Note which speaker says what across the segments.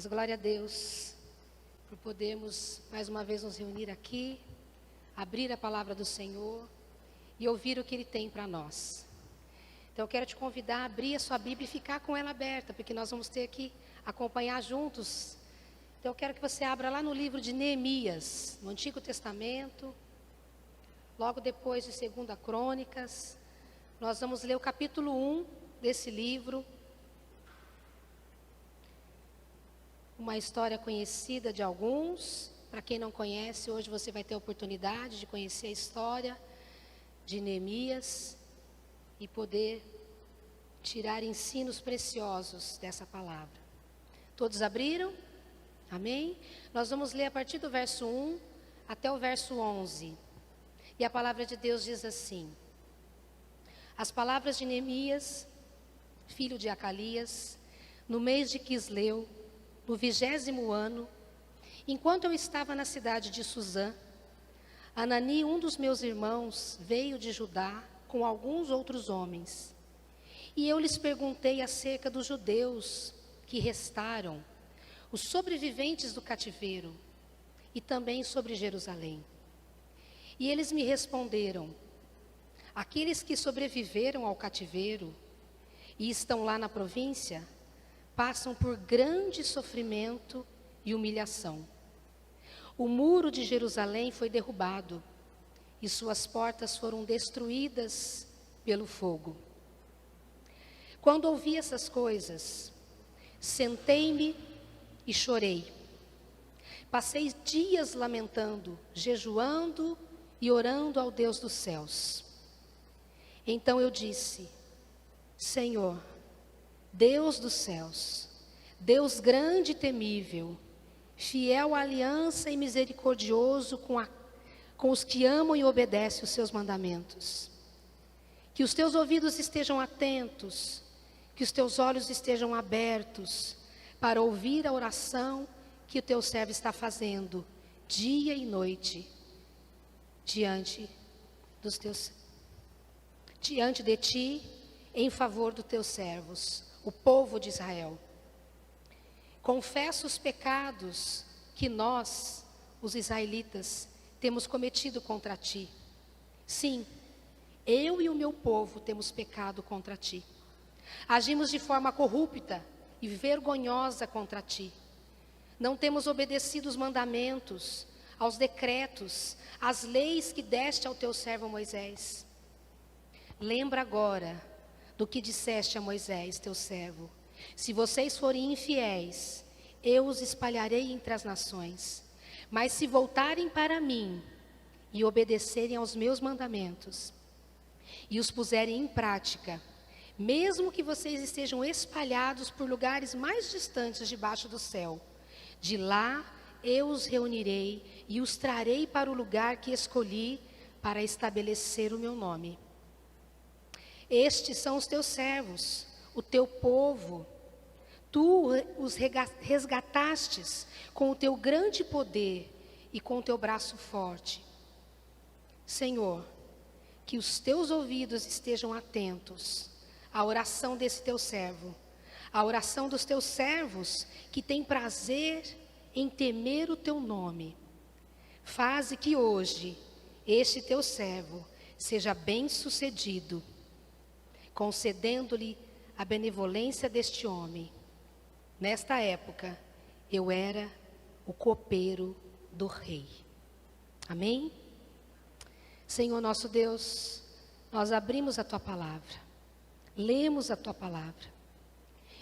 Speaker 1: Mas glória a Deus por podermos mais uma vez nos reunir aqui, abrir a palavra do Senhor e ouvir o que Ele tem para nós. Então eu quero te convidar a abrir a sua Bíblia e ficar com ela aberta, porque nós vamos ter que acompanhar juntos. Então eu quero que você abra lá no livro de Neemias, no Antigo Testamento, logo depois de 2 Crônicas. Nós vamos ler o capítulo 1 desse livro. Uma história conhecida de alguns. Para quem não conhece, hoje você vai ter a oportunidade de conhecer a história de Neemias e poder tirar ensinos preciosos dessa palavra. Todos abriram? Amém? Nós vamos ler a partir do verso 1 até o verso 11. E a palavra de Deus diz assim: As palavras de Neemias, filho de Acalias, no mês de Quisleu, no 20º ano, enquanto eu estava na cidade de Suzã, Anani, um dos meus irmãos, veio de Judá com alguns outros homens. E eu lhes perguntei acerca dos judeus que restaram, os sobreviventes do cativeiro, e também sobre Jerusalém. E eles me responderam: aqueles que sobreviveram ao cativeiro e estão lá na província, passam por grande sofrimento e humilhação. O muro de Jerusalém foi derrubado e suas portas foram destruídas pelo fogo. Quando ouvi essas coisas, sentei-me e chorei. Passei dias lamentando, jejuando e orando ao Deus dos céus. Então eu disse: Senhor, Deus dos céus, Deus grande e temível, fiel à aliança e misericordioso com os que amam e obedecem os seus mandamentos. Que os teus ouvidos estejam atentos, que os teus olhos estejam abertos para ouvir a oração que o teu servo está fazendo dia e noite diante de ti, em favor dos teus servos, o povo de Israel. Confesso os pecados que nós, os israelitas, temos cometido contra ti. Sim, eu e o meu povo temos pecado contra ti. Agimos de forma corrupta e vergonhosa contra ti. Não temos obedecido os mandamentos, aos decretos, às leis que deste ao teu servo Moisés. Lembra agora do que disseste a Moisés, teu servo: se vocês forem infiéis, eu os espalharei entre as nações. Mas se voltarem para mim e obedecerem aos meus mandamentos e os puserem em prática, mesmo que vocês estejam espalhados por lugares mais distantes debaixo do céu, de lá eu os reunirei e os trarei para o lugar que escolhi para estabelecer o meu nome. Estes são os teus servos, o teu povo. Tu os resgatastes com o teu grande poder e com o teu braço forte. Senhor, que os teus ouvidos estejam atentos à oração desse teu servo, à oração dos teus servos que têm prazer em temer o teu nome. Faze que hoje este teu servo seja bem-sucedido, concedendo-lhe a benevolência deste homem. Nesta época, eu era o copeiro do rei. Amém? Senhor nosso Deus, nós abrimos a tua palavra, lemos a tua palavra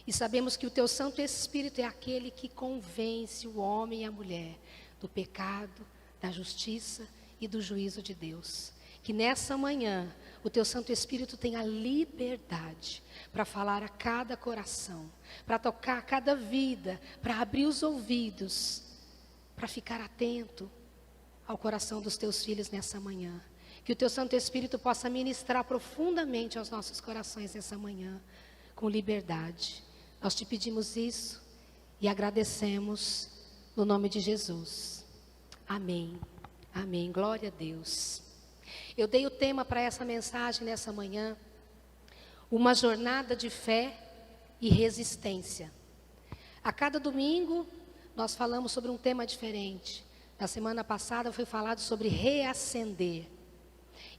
Speaker 1: e sabemos que o teu Santo Espírito é aquele que convence o homem e a mulher do pecado, da justiça e do juízo de Deus. Que nessa manhã o teu Santo Espírito tenha liberdade para falar a cada coração, para tocar a cada vida, para abrir os ouvidos, para ficar atento ao coração dos teus filhos nessa manhã. Que o teu Santo Espírito possa ministrar profundamente aos nossos corações nessa manhã, com liberdade. Nós te pedimos isso e agradecemos no nome de Jesus. Amém. Amém. Glória a Deus. Eu dei o tema para essa mensagem nessa manhã: uma jornada de fé e resistência. A cada domingo, nós falamos sobre um tema diferente. Na semana passada foi falado sobre reacender.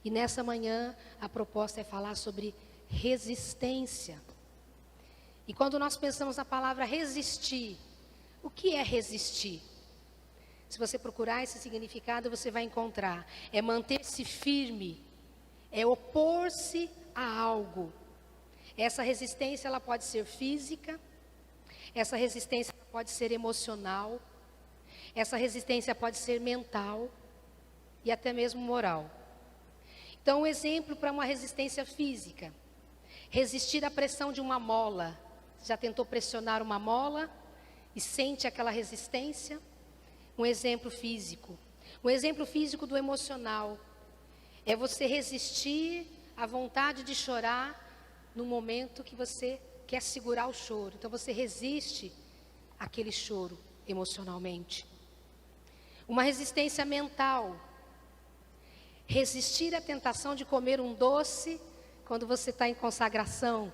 Speaker 1: E nessa manhã, a proposta é falar sobre resistência. E quando nós pensamos na palavra resistir, o que é resistir? Se você procurar esse significado, você vai encontrar. É manter-se firme, é opor-se a algo. Essa resistência, ela pode ser física, essa resistência pode ser emocional, essa resistência pode ser mental e até mesmo moral. Então, um exemplo para uma resistência física: resistir à pressão de uma mola. Já tentou pressionar uma mola e sente aquela resistência? Um exemplo físico. Um exemplo físico do emocional é você resistir à vontade de chorar no momento que você quer segurar o choro. Então você resiste àquele choro emocionalmente. Uma resistência mental. Resistir à tentação de comer um doce quando você está em consagração.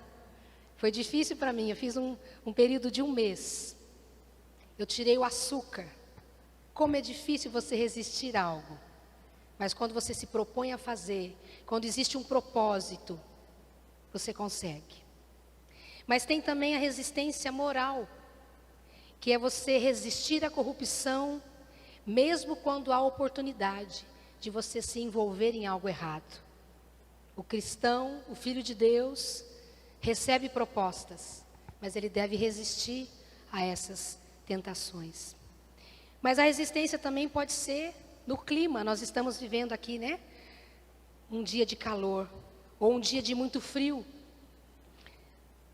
Speaker 1: Foi difícil para mim, eu fiz um período de 1 mês. Eu tirei o açúcar. Como é difícil você resistir a algo. Mas quando você se propõe a fazer, quando existe um propósito, você consegue. Mas tem também a resistência moral, que é você resistir à corrupção, mesmo quando há oportunidade de você se envolver em algo errado. O cristão, o filho de Deus, recebe propostas, mas ele deve resistir a essas tentações. Mas a resistência também pode ser no clima. Nós estamos vivendo aqui, né? Um dia de calor, ou um dia de muito frio.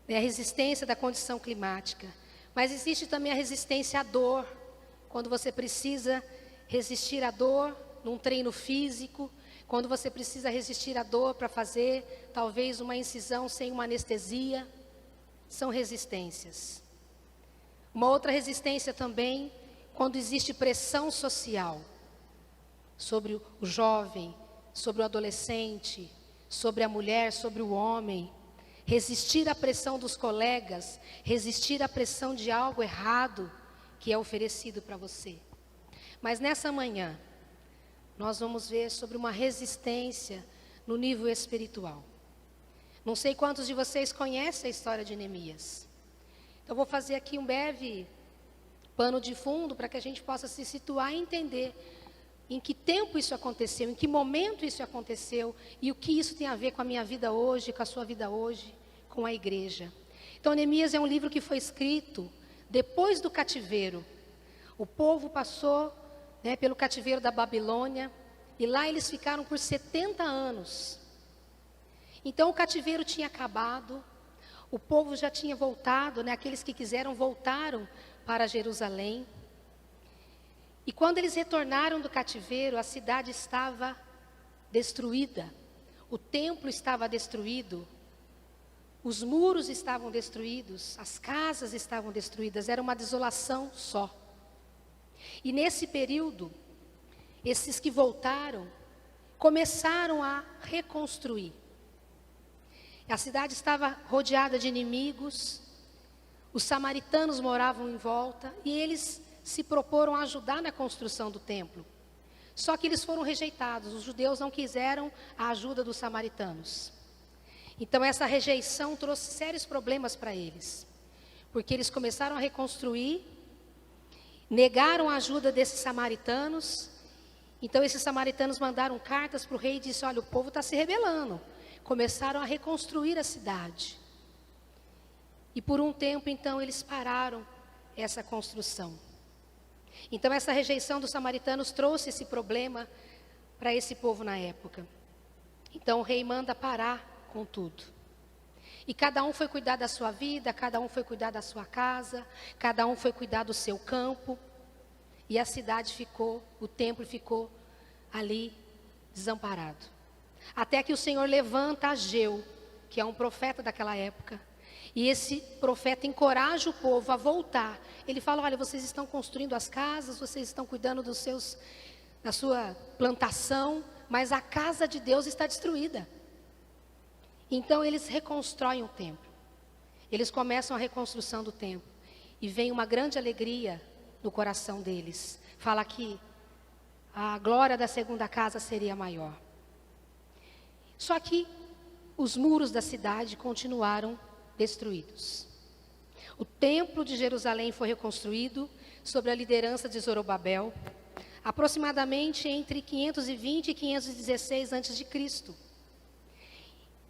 Speaker 1: É a resistência da condição climática. Mas existe também a resistência à dor, quando você precisa resistir à dor num treino físico, quando você precisa resistir à dor para fazer talvez uma incisão sem uma anestesia. São resistências. Uma outra resistência também, quando existe pressão social sobre o jovem, sobre o adolescente, sobre a mulher, sobre o homem. Resistir à pressão dos colegas, resistir à pressão de algo errado que é oferecido para você. Mas nessa manhã, nós vamos ver sobre uma resistência no nível espiritual. Não sei quantos de vocês conhecem a história de Neemias. Então, vou fazer aqui um breve pano de fundo para que a gente possa se situar e entender em que tempo isso aconteceu, em que momento isso aconteceu e o que isso tem a ver com a minha vida hoje, com a sua vida hoje, com a igreja. Então, Neemias é um livro que foi escrito depois do cativeiro. O povo passou, pelo cativeiro da Babilônia e lá eles ficaram por 70 anos. Então, o cativeiro tinha acabado, o povo já tinha voltado, aqueles que quiseram voltaram para Jerusalém. E quando eles retornaram do cativeiro, a cidade estava destruída. O templo estava destruído. Os muros estavam destruídos. As casas estavam destruídas. Era uma desolação só. E nesse período, esses que voltaram, começaram a reconstruir. A cidade estava rodeada de inimigos. Os samaritanos moravam em volta e eles se proporam a ajudar na construção do templo. Só que eles foram rejeitados. Os judeus não quiseram a ajuda dos samaritanos. Então essa rejeição trouxe sérios problemas para eles. Porque eles começaram a reconstruir, negaram a ajuda desses samaritanos. Então esses samaritanos mandaram cartas para o rei e disseram: olha, o povo está se rebelando. Começaram a reconstruir a cidade. E por um tempo, então, eles pararam essa construção. Então, essa rejeição dos samaritanos trouxe esse problema para esse povo na época. Então, o rei manda parar com tudo. E cada um foi cuidar da sua vida, cada um foi cuidar da sua casa, cada um foi cuidar do seu campo. E a cidade ficou, o templo ficou ali desamparado. Até que o Senhor levanta Ageu, que é um profeta daquela época. E esse profeta encoraja o povo a voltar. Ele fala: olha, vocês estão construindo as casas, vocês estão cuidando da sua plantação, mas a casa de Deus está destruída. Então eles reconstroem o templo. Eles começam a reconstrução do templo. e vem uma grande alegria no coração deles. Fala que a glória da segunda casa seria maior. Só que os muros da cidade continuaram destruídos. O templo de Jerusalém foi reconstruído sob a liderança de Zorobabel, aproximadamente entre 520 e 516 a.C.,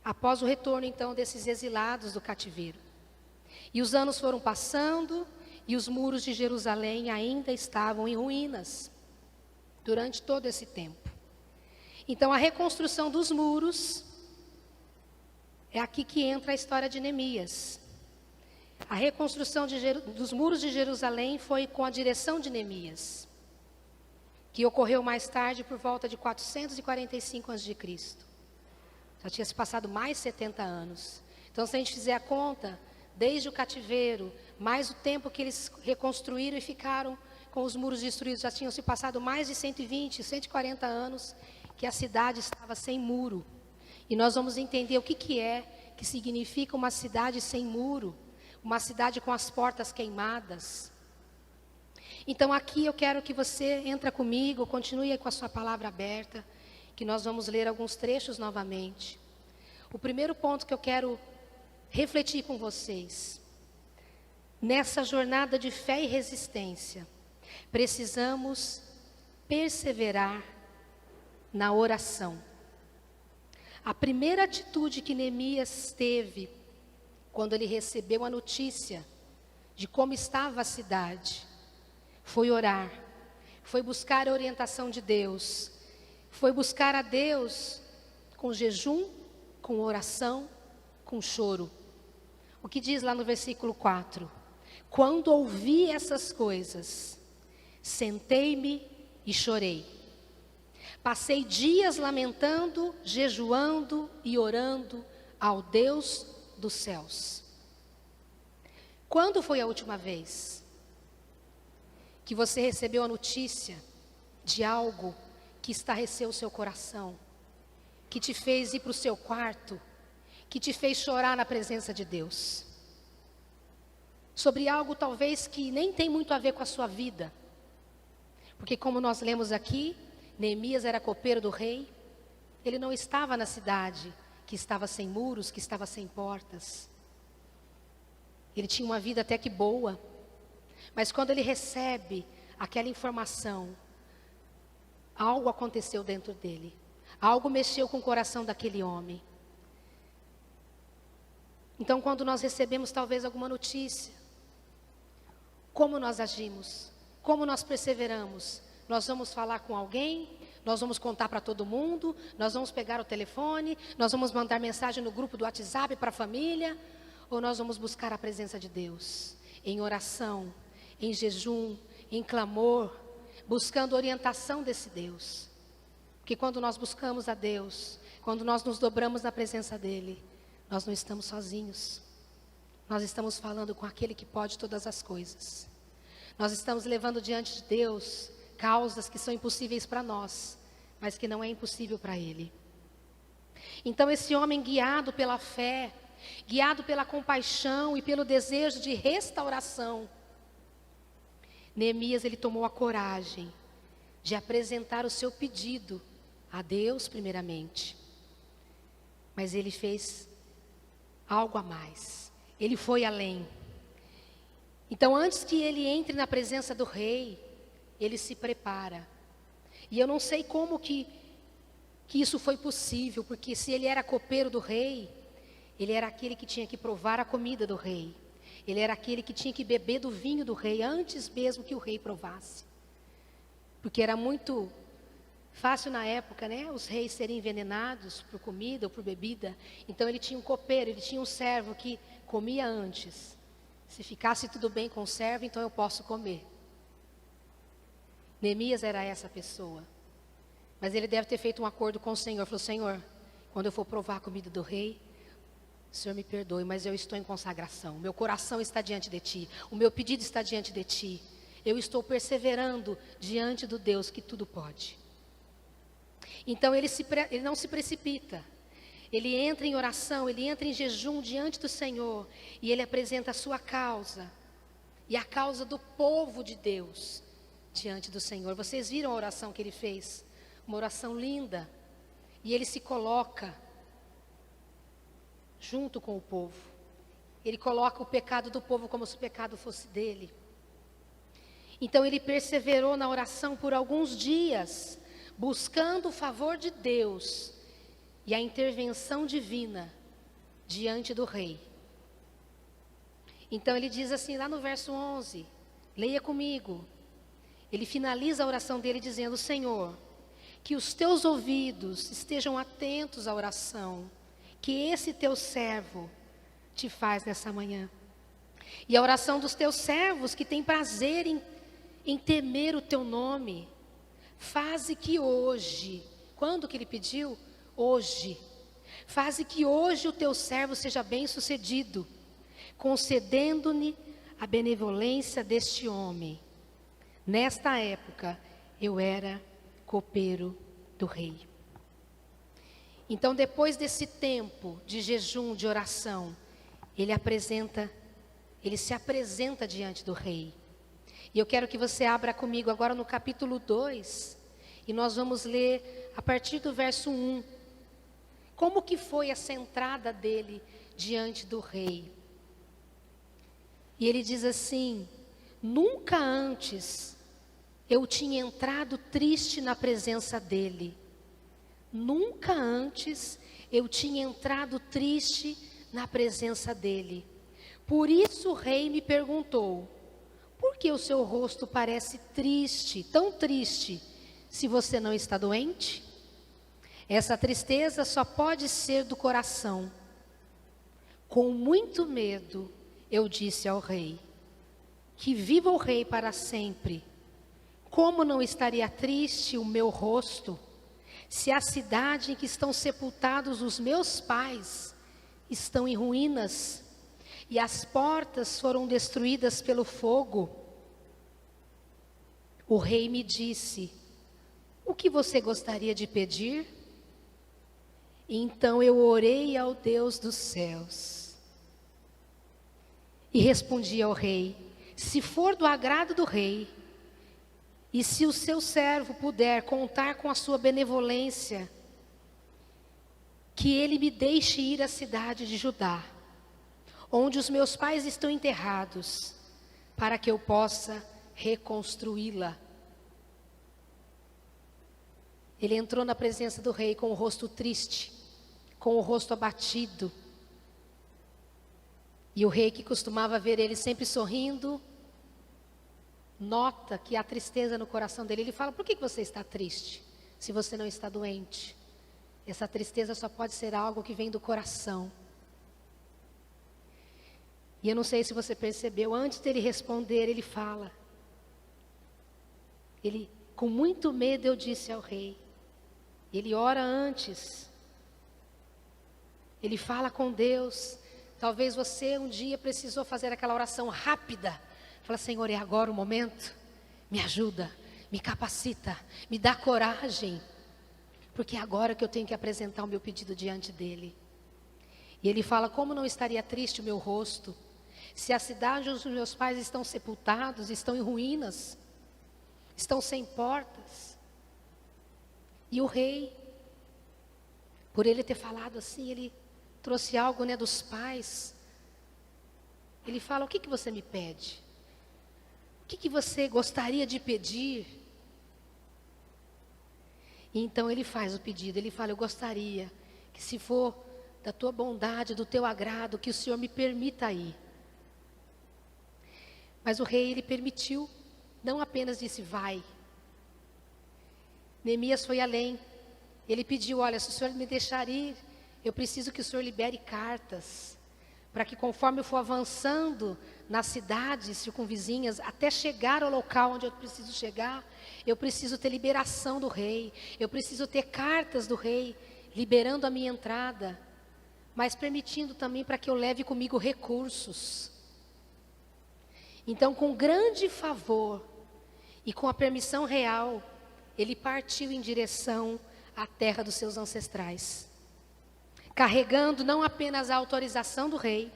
Speaker 1: após o retorno então desses exilados do cativeiro. E os anos foram passando e os muros de Jerusalém ainda estavam em ruínas durante todo esse tempo. Então a reconstrução dos muros, é aqui que entra a história de Neemias. A reconstrução dos muros de Jerusalém foi com a direção de Neemias, que ocorreu mais tarde por volta de 445 a.C. Já tinha se passado mais 70 anos. Então, se a gente fizer a conta, desde o cativeiro, mais o tempo que eles reconstruíram e ficaram com os muros destruídos, já tinham se passado mais de 120, 140 anos que a cidade estava sem muro. E nós vamos entender o que que significa uma cidade sem muro, uma cidade com as portas queimadas. Então aqui eu quero que você entre comigo, continue aí com a sua palavra aberta, que nós vamos ler alguns trechos novamente. O primeiro ponto que eu quero refletir com vocês, nessa jornada de fé e resistência, precisamos perseverar na oração. A primeira atitude que Neemias teve, quando ele recebeu a notícia de como estava a cidade, foi orar, foi buscar a orientação de Deus, foi buscar a Deus com jejum, com oração, com choro. O que diz lá no versículo 4? Quando ouvi essas coisas, sentei-me e chorei. Passei dias lamentando, jejuando e orando ao Deus dos céus. Quando foi a última vez que você recebeu a notícia de algo que estarreceu o seu coração, que te fez ir para o seu quarto, que te fez chorar na presença de Deus? Sobre algo talvez que nem tem muito a ver com a sua vida. Porque como nós lemos aqui, Neemias era copeiro do rei, ele não estava na cidade que estava sem muros, que estava sem portas. Ele tinha uma vida até que boa, mas quando ele recebe aquela informação, algo aconteceu dentro dele, algo mexeu com o coração daquele homem. Então quando nós recebemos talvez alguma notícia, como nós agimos? Como nós perseveramos? Nós vamos falar com alguém? Nós vamos contar para todo mundo? Nós vamos pegar o telefone? Nós vamos mandar mensagem no grupo do WhatsApp para a família? Ou nós vamos buscar a presença de Deus? Em oração, em jejum, em clamor, buscando orientação desse Deus. Porque quando nós buscamos a Deus, quando nós nos dobramos na presença dEle, nós não estamos sozinhos. Nós estamos falando com aquele que pode todas as coisas. Nós estamos levando diante de Deus causas que são impossíveis para nós, mas que não é impossível para Ele. Então esse homem, guiado pela fé, guiado pela compaixão e pelo desejo de restauração, Neemias, ele tomou a coragem de apresentar o seu pedido a Deus primeiramente. Mas ele fez algo a mais. Ele foi além. Então, antes que ele entre na presença do rei, ele se prepara. E eu não sei como que isso foi possível, porque se ele era copeiro do rei, ele era aquele que tinha que provar a comida do rei. Ele era aquele que tinha que beber do vinho do rei, antes mesmo que o rei provasse. Porque era muito fácil na época, né, os reis serem envenenados por comida ou por bebida. Então ele tinha um copeiro, ele tinha um servo que comia antes. Se ficasse tudo bem com o servo, então eu posso comer. Neemias era essa pessoa. Mas ele deve ter feito um acordo com o Senhor. Falou: Senhor, quando eu for provar a comida do rei, o Senhor me perdoe, mas eu estou em consagração. Meu coração está diante de Ti. O meu pedido está diante de Ti. Eu estou perseverando diante do Deus que tudo pode. Então ele não se precipita. Ele entra em oração, ele entra em jejum diante do Senhor. E ele apresenta a sua causa. e a causa do povo de Deus diante do Senhor. Vocês viram a oração que ele fez? Uma oração linda. E ele se coloca junto com o povo. Ele coloca o pecado do povo como se o pecado fosse dele. Então ele perseverou na oração por alguns dias, buscando o favor de Deus e a intervenção divina diante do rei. Então ele diz assim lá no verso 11, leia comigo. Ele finaliza a oração dele dizendo: Senhor, que os teus ouvidos estejam atentos à oração que esse teu servo te faz nessa manhã. E a oração dos teus servos que tem prazer em temer o teu nome. Faze que hoje, quando que ele pediu? Hoje. Faze que hoje o teu servo seja bem-sucedido, concedendo-lhe a benevolência deste homem. Nesta época, eu era copeiro do rei. Então, depois desse tempo de jejum, de oração, ele se apresenta diante do rei. E eu quero que você abra comigo agora no capítulo 2, e nós vamos ler a partir do verso 1. Como que foi essa entrada dele diante do rei? E ele diz assim: nunca antes eu tinha entrado triste na presença dele. Nunca antes eu tinha entrado triste na presença dele. Por isso o rei me perguntou: por que o seu rosto parece triste, tão triste, se você não está doente? Essa tristeza só pode ser do coração. Com muito medo, eu disse ao rei: que viva o rei para sempre. Como não estaria triste o meu rosto, se a cidade em que estão sepultados os meus pais estão em ruínas, e as portas foram destruídas pelo fogo? O rei me disse: o que você gostaria de pedir? Então eu orei ao Deus dos céus e respondi ao rei: se for do agrado do rei, e se o seu servo puder contar com a sua benevolência, que ele me deixe ir à cidade de Judá, onde os meus pais estão enterrados, para que eu possa reconstruí-la. Ele entrou na presença do rei com o rosto triste, com o rosto abatido. E o rei, que costumava ver ele sempre sorrindo, nota que há tristeza no coração dele. Ele fala: por que você está triste, se você não está doente? Essa tristeza só pode ser algo que vem do coração. E eu não sei se você percebeu, antes dele responder, ele fala: com muito medo eu disse ao rei. Ele ora antes. Ele fala com Deus. Talvez você um dia precisou fazer aquela oração rápida. Fala: Senhor, é agora o momento? Me ajuda, me capacita, me dá coragem. Porque é agora que eu tenho que apresentar o meu pedido diante dele. E ele fala: como não estaria triste o meu rosto, se a cidade onde os meus pais estão sepultados, estão em ruínas, estão sem portas. E o rei, por ele ter falado assim, ele trouxe algo, dos pais. Ele fala: o que você me pede? O que você gostaria de pedir? E então ele faz o pedido. Ele fala: eu gostaria que, se for da tua bondade, do teu agrado, que o Senhor me permita ir. Mas o rei, ele permitiu, não apenas disse: vai. Neemias foi além. Ele pediu: olha, se o Senhor me deixar ir, eu preciso que o Senhor libere cartas, para que, conforme eu for avançando nas cidades circunvizinhas, até chegar ao local onde eu preciso chegar, eu preciso ter liberação do rei, eu preciso ter cartas do rei, liberando a minha entrada, mas permitindo também para que eu leve comigo recursos. Então, com grande favor e com a permissão real, ele partiu em direção à terra dos seus ancestrais, carregando não apenas a autorização do rei,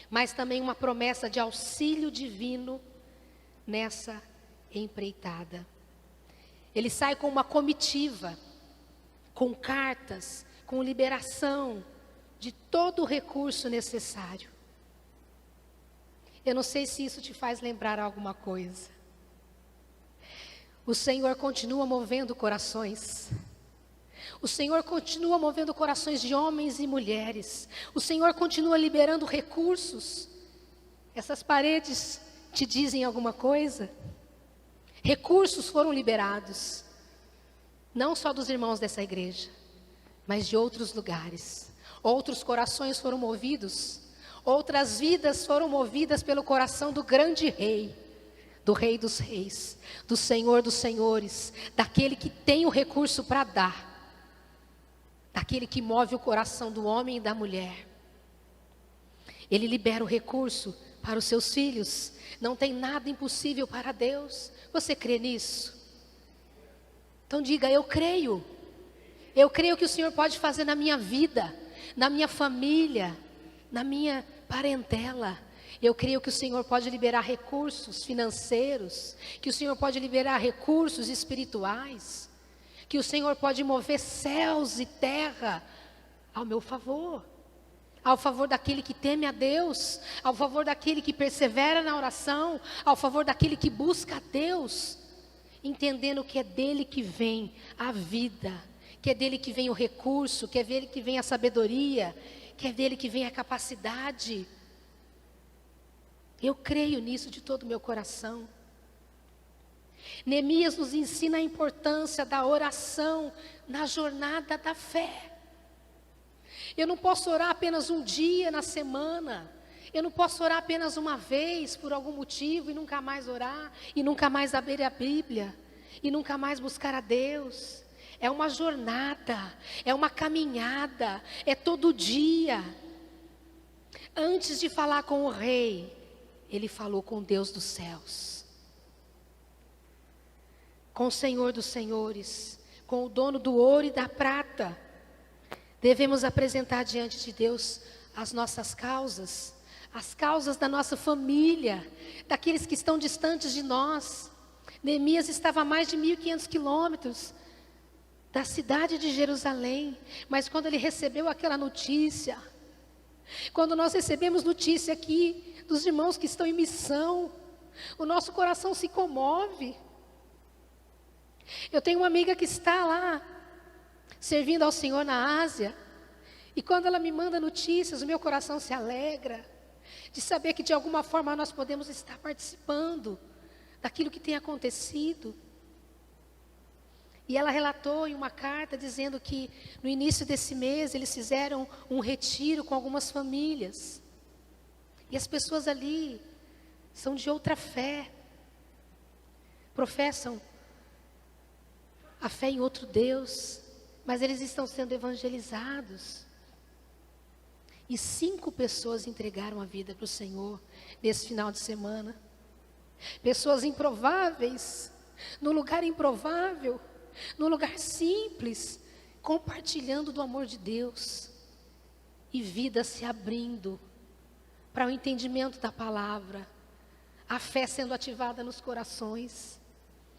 Speaker 1: mas também uma promessa de auxílio divino nessa empreitada. Ele sai com uma comitiva, com cartas, com liberação de todo o recurso necessário. Eu não sei se isso te faz lembrar alguma coisa. O Senhor continua movendo corações. O Senhor continua movendo corações de homens e mulheres. O Senhor continua liberando recursos. Essas paredes te dizem alguma coisa? Recursos foram liberados. Não só dos irmãos dessa igreja, mas de outros lugares. Outros corações foram movidos. Outras vidas foram movidas pelo coração do grande rei. Do Rei dos Reis. Do Senhor dos Senhores. Daquele que tem o recurso para dar. Daquele que move o coração do homem e da mulher. Ele libera o recurso para os seus filhos. Não tem nada impossível para Deus. Você crê nisso? Então diga, eu creio. Eu creio que o Senhor pode fazer na minha vida, na minha família, na minha parentela. Eu creio que o Senhor pode liberar recursos financeiros, que o Senhor pode liberar recursos espirituais, que o Senhor pode mover céus e terra ao meu favor, ao favor daquele que teme a Deus, ao favor daquele que persevera na oração, ao favor daquele que busca a Deus, entendendo que é dele que vem a vida, que é dele que vem o recurso, que é dele que vem a sabedoria, que é dele que vem a capacidade. Eu creio nisso de todo o meu coração. Neemias nos ensina a importância da oração na jornada da fé. Eu não posso orar apenas um dia na semana. Eu não posso orar apenas uma vez por algum motivo e nunca mais orar, e nunca mais abrir a Bíblia, e nunca mais buscar a Deus. É uma jornada, é uma caminhada, é todo dia. Antes de falar com o rei, ele falou com Deus dos céus, com o Senhor dos senhores, com o dono do ouro e da prata. Devemos apresentar diante de Deus as nossas causas, as causas da nossa família, daqueles que estão distantes de nós. Neemias estava a mais de 1.500 quilômetros da cidade de Jerusalém, mas quando ele recebeu aquela notícia, quando nós recebemos notícia aqui dos irmãos que estão em missão, o nosso coração se comove. Eu tenho uma amiga que está lá, servindo ao Senhor na Ásia, e quando ela me manda notícias, o meu coração se alegra, de saber que de alguma forma nós podemos estar participando daquilo que tem acontecido. E ela relatou em uma carta dizendo que no início desse mês eles fizeram um retiro com algumas famílias. E as pessoas ali são de outra fé, professam a fé em outro Deus, mas eles estão sendo evangelizados. E 5 pessoas entregaram a vida para o Senhor nesse final de semana. Pessoas improváveis, no lugar improvável, no lugar simples, compartilhando do amor de Deus. E vida se abrindo para o entendimento da palavra. A fé sendo ativada nos corações.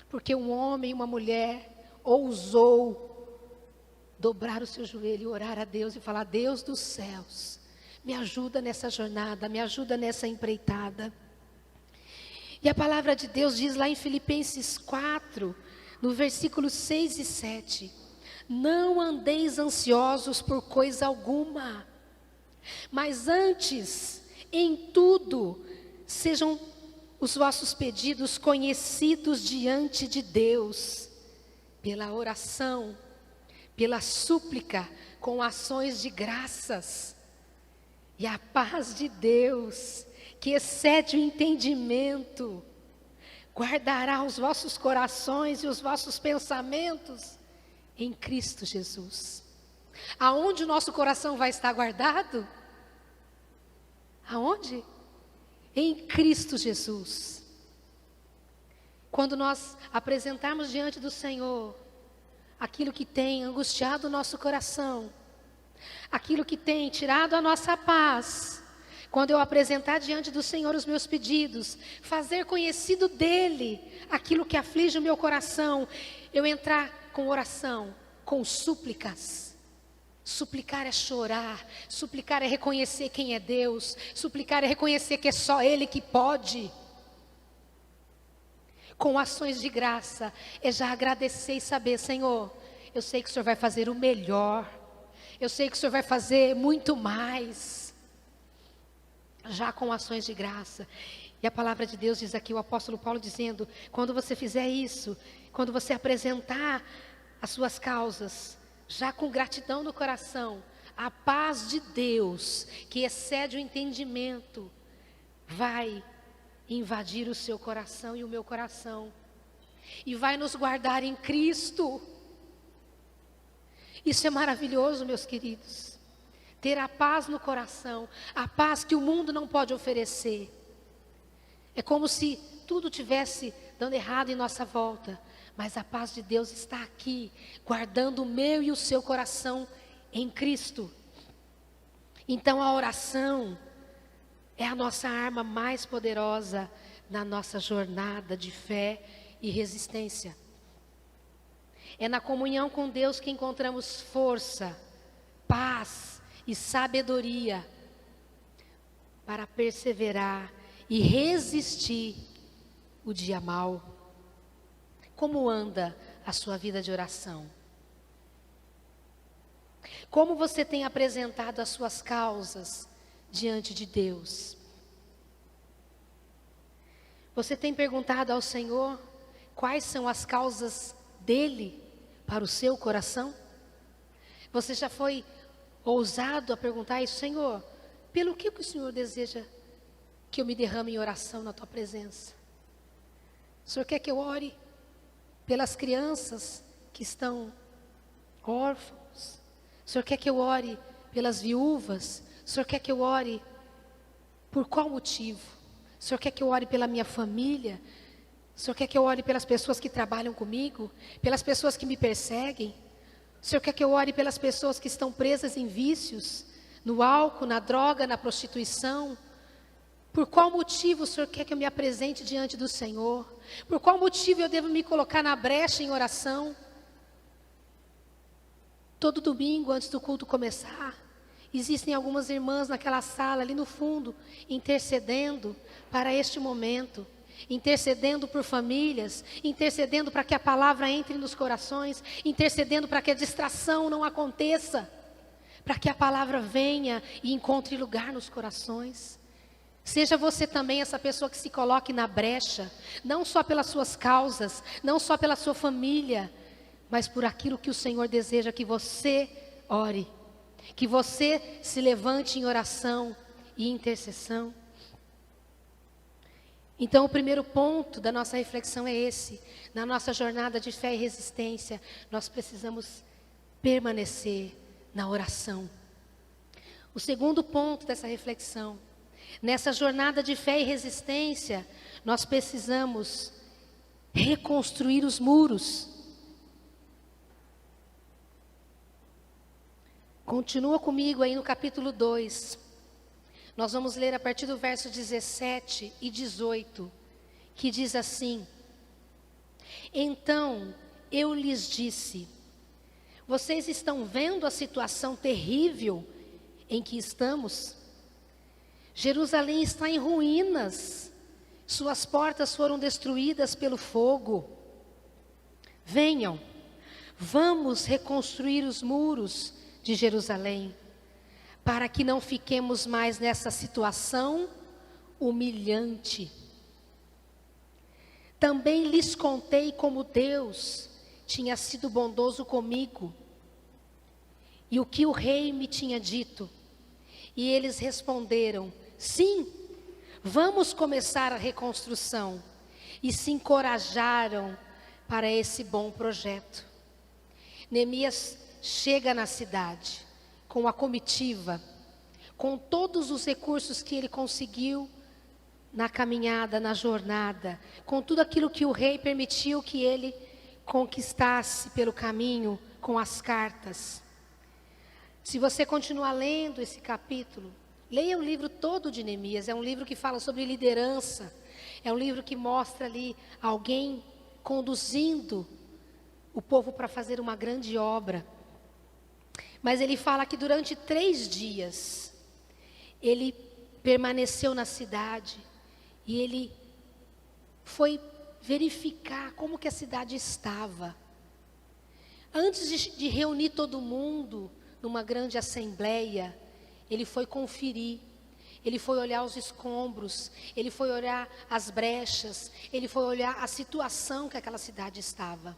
Speaker 1: Porque um homem e uma mulher ousou dobrar o seu joelho e orar a Deus e falar: Deus dos céus, me ajuda nessa jornada, me ajuda nessa empreitada. E a palavra de Deus diz lá em Filipenses 4, no versículo 6 e 7, não andeis ansiosos por coisa alguma, mas antes, em tudo, sejam os vossos pedidos conhecidos diante de Deus, pela oração, pela súplica, com ações de graças. E a paz de Deus, que excede o entendimento, guardará os vossos corações e os vossos pensamentos em Cristo Jesus. Aonde o nosso coração vai estar guardado? Aonde? Em Cristo Jesus. Quando nós apresentarmos diante do Senhor aquilo que tem angustiado o nosso coração, aquilo que tem tirado a nossa paz, Quando eu apresentar diante do Senhor os meus pedidos, fazer conhecido dEle aquilo que aflige o meu coração, eu entrar com oração, com súplicas. Suplicar é chorar, suplicar é reconhecer quem é Deus, suplicar é reconhecer que é só Ele que pode. Com ações de graça, é já agradecer e saber, Senhor, eu sei que o Senhor vai fazer o melhor, eu sei que o Senhor vai fazer muito mais. Já com ações de graça. E a palavra de Deus diz aqui, o apóstolo Paulo dizendo, quando você fizer isso, quando você apresentar as suas causas, já com gratidão no coração, a paz de Deus, que excede o entendimento, vai invadir o seu coração e o meu coração, e vai nos guardar em Cristo. Isso é maravilhoso, meus queridos. Ter a paz no coração, a paz que o mundo não pode oferecer. É como se tudo tivesse dando errado em nossa volta, mas a paz de Deus está aqui, guardando o meu e o seu coração em Cristo. Então a oração é a nossa arma mais poderosa na nossa jornada de fé e resistência. É na comunhão com Deus que encontramos força, paz e sabedoria para perseverar e resistir o dia mau. Como anda a sua vida de oração? Como você tem apresentado as suas causas diante de Deus? Você tem perguntado ao Senhor quais são as causas dele para o seu coração? Você já foi ousado a perguntar isso, Senhor, pelo que o Senhor deseja que eu me derrame em oração na tua presença? O Senhor quer que eu ore pelas crianças que estão órfãos? O Senhor quer que eu ore pelas viúvas? O Senhor quer que eu ore por qual motivo? O Senhor quer que eu ore pela minha família? O Senhor quer que eu ore pelas pessoas que trabalham comigo? Pelas pessoas que me perseguem? O Senhor quer que eu ore pelas pessoas que estão presas em vícios, no álcool, na droga, na prostituição? Por qual motivo o Senhor quer que eu me apresente diante do Senhor? Por qual motivo eu devo me colocar na brecha em oração? Todo domingo, antes do culto começar, existem algumas irmãs naquela sala, ali no fundo, intercedendo para este momento. Intercedendo por famílias, intercedendo para que a palavra entre nos corações, intercedendo para que a distração não aconteça, para que a palavra venha e encontre lugar nos corações. Seja você também essa pessoa que se coloque na brecha, não só pelas suas causas, não só pela sua família, mas por aquilo que o Senhor deseja que você ore, que você se levante em oração e intercessão. Então, o primeiro ponto da nossa reflexão é esse. Na nossa jornada de fé e resistência, nós precisamos permanecer na oração. O segundo ponto dessa reflexão, nessa jornada de fé e resistência, nós precisamos reconstruir os muros. Continua comigo aí no capítulo 2. Nós vamos ler a partir do verso 17 e 18, que diz assim: Então eu lhes disse, vocês estão vendo a situação terrível em que estamos? Jerusalém está em ruínas, suas portas foram destruídas pelo fogo. Venham, vamos reconstruir os muros de Jerusalém, para que não fiquemos mais nessa situação humilhante. Também lhes contei como Deus tinha sido bondoso comigo, e o que o rei me tinha dito. E eles responderam, sim, vamos começar a reconstrução. E se encorajaram para esse bom projeto. Neemias chega na cidade com a comitiva, com todos os recursos que ele conseguiu na caminhada, na jornada, com tudo aquilo que o rei permitiu que ele conquistasse pelo caminho, com as cartas. Se você continuar lendo esse capítulo, Leia o livro todo de Neemias, é um livro que fala sobre liderança, é um livro que mostra ali alguém conduzindo o povo para fazer uma grande obra. Mas ele fala que durante 3 dias, ele permaneceu na cidade e ele foi verificar como que a cidade estava. Antes de reunir todo mundo numa grande assembleia, ele foi conferir, ele foi olhar os escombros, ele foi olhar as brechas, ele foi olhar a situação que aquela cidade estava.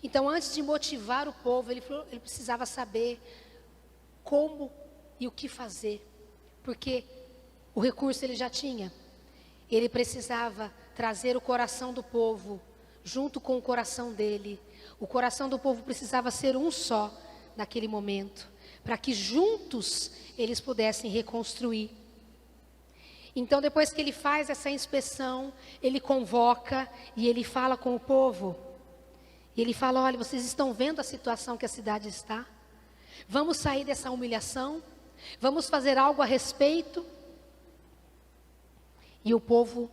Speaker 1: Então, antes de motivar o povo, ele precisava saber como e o que fazer, porque o recurso ele já tinha. Ele precisava trazer o coração do povo junto com o coração dele. O coração do povo precisava ser um só naquele momento, para que juntos eles pudessem reconstruir. Então, depois que ele faz essa inspeção, ele convoca e ele fala com o povo. E ele fala: olha, vocês estão vendo a situação que a cidade está? Vamos sair dessa humilhação? Vamos fazer algo a respeito? E o povo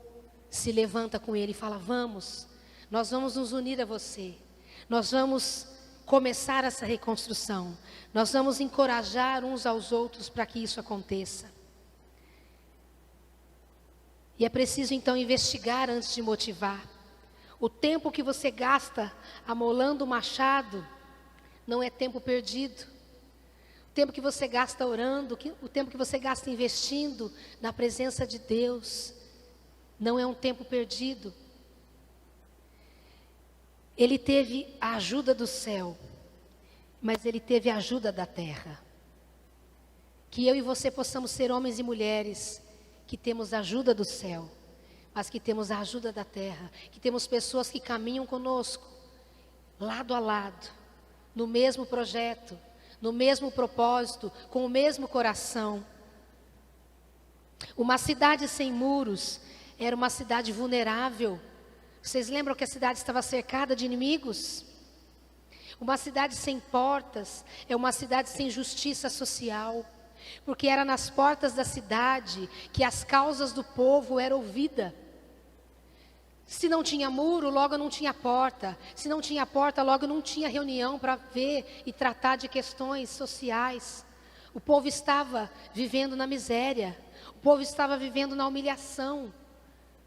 Speaker 1: se levanta com ele e fala: vamos, nós vamos nos unir a você. Nós vamos começar essa reconstrução. Nós vamos encorajar uns aos outros para que isso aconteça. E é preciso então investigar antes de motivar. O tempo que você gasta amolando o machado não é tempo perdido. O tempo que você gasta orando, o tempo que você gasta investindo na presença de Deus, não é um tempo perdido. Ele teve a ajuda do céu, mas ele teve a ajuda da terra. Que eu e você possamos ser homens e mulheres que temos a ajuda do céu, mas que temos a ajuda da terra, que temos pessoas que caminham conosco, lado a lado, no mesmo projeto, no mesmo propósito, com o mesmo coração. Uma cidade sem muros era uma cidade vulnerável. Vocês lembram que a cidade estava cercada de inimigos? Uma cidade sem portas é uma cidade sem justiça social, porque era nas portas da cidade que as causas do povo eram ouvidas. Se não tinha muro, logo não tinha porta. Se não tinha porta, logo não tinha reunião para ver e tratar de questões sociais. O povo estava vivendo na miséria, o povo estava vivendo na humilhação,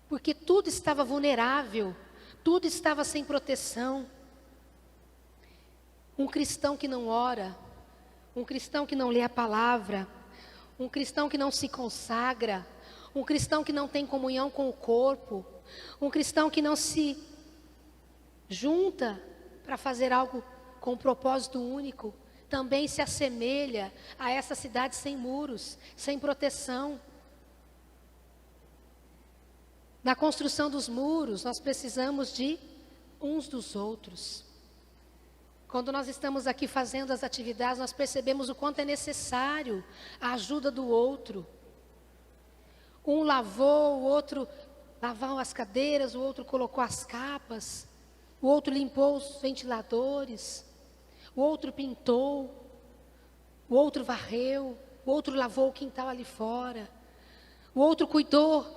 Speaker 1: porque tudo estava vulnerável, tudo estava sem proteção. Um cristão que não ora, um cristão que não lê a palavra, um cristão que não se consagra, um cristão que não tem comunhão com o corpo, um cristão que não se junta para fazer algo com um propósito único, também se assemelha a essa cidade sem muros, sem proteção. Na construção dos muros, nós precisamos de uns dos outros. Quando nós estamos aqui fazendo as atividades, nós percebemos o quanto é necessário a ajuda do outro. Um lavou, o outro lavou as cadeiras, o outro colocou as capas, o outro limpou os ventiladores, o outro pintou, o outro varreu, o outro lavou o quintal ali fora, o outro cuidou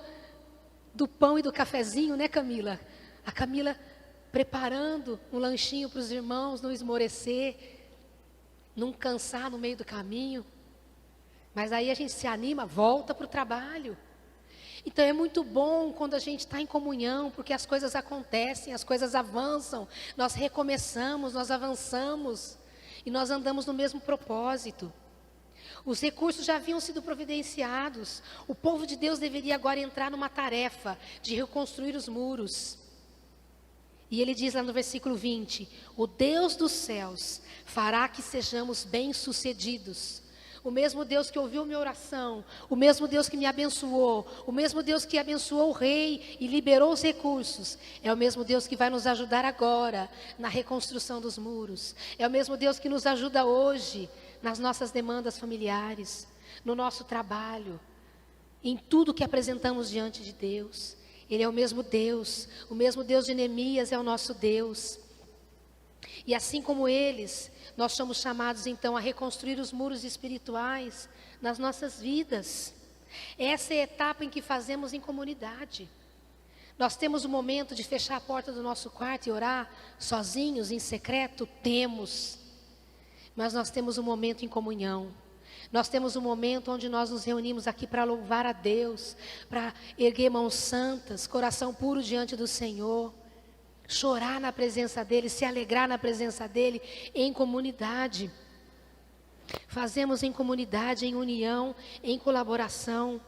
Speaker 1: do pão e do cafezinho, né, Camila? A Camila preparando um lanchinho para os irmãos não esmorecer, não cansar no meio do caminho. Mas aí a gente se anima, volta para o trabalho. Então é muito bom quando a gente está em comunhão, porque as coisas acontecem, as coisas avançam, nós recomeçamos, nós avançamos e nós andamos no mesmo propósito. Os recursos já haviam sido providenciados, o povo de Deus deveria agora entrar numa tarefa de reconstruir os muros. E ele diz lá no versículo 20, o Deus dos céus fará que sejamos bem-sucedidos. O mesmo Deus que ouviu minha oração, o mesmo Deus que me abençoou, o mesmo Deus que abençoou o rei e liberou os recursos, é o mesmo Deus que vai nos ajudar agora na reconstrução dos muros. É o mesmo Deus que nos ajuda hoje nas nossas demandas familiares, no nosso trabalho, em tudo que apresentamos diante de Deus. Ele é o mesmo Deus de Neemias é o nosso Deus. E assim como eles, nós somos chamados então a reconstruir os muros espirituais nas nossas vidas. Essa é a etapa em que fazemos em comunidade. Nós temos o momento de fechar a porta do nosso quarto e orar sozinhos, em secreto? Temos. Mas nós temos um momento em comunhão. Nós temos um momento onde nós nos reunimos aqui para louvar a Deus, para erguer mãos santas, coração puro diante do Senhor, chorar na presença dEle, se alegrar na presença dEle, em comunidade. Fazemos em comunidade, em união, em colaboração.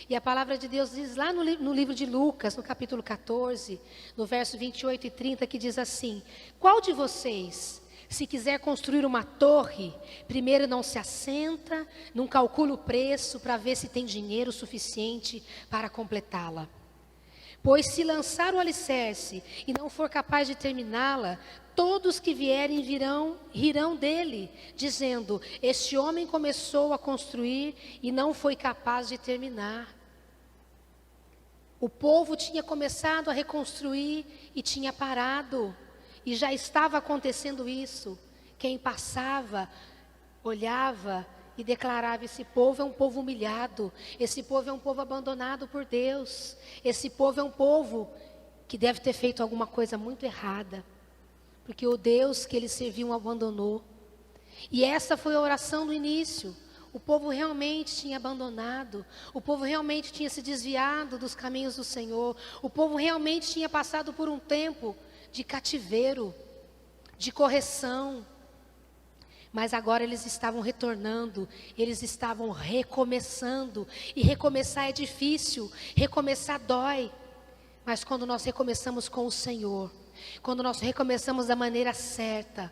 Speaker 1: E a palavra de Deus diz lá no livro de Lucas, no capítulo 14, no verso 28 e 30, que diz assim: qual de vocês, se quiser construir uma torre, primeiro não se assenta, não calcula o preço para ver se tem dinheiro suficiente para completá-la? Pois se lançar o alicerce e não for capaz de terminá-la, todos que vierem rirão dele, dizendo: este homem começou a construir e não foi capaz de terminar. O povo tinha começado a reconstruir e tinha parado. E já estava acontecendo isso. Quem passava, olhava e declarava: esse povo é um povo humilhado, esse povo é um povo abandonado por Deus, esse povo é um povo que deve ter feito alguma coisa muito errada, porque o Deus que eles serviam abandonou. E essa foi a oração do início. O povo realmente tinha abandonado, o povo realmente tinha se desviado dos caminhos do Senhor, o povo realmente tinha passado por um tempo de cativeiro, de correção. Mas agora eles estavam retornando, eles estavam recomeçando. E recomeçar é difícil, recomeçar dói. Mas quando nós recomeçamos com o Senhor, quando nós recomeçamos da maneira certa,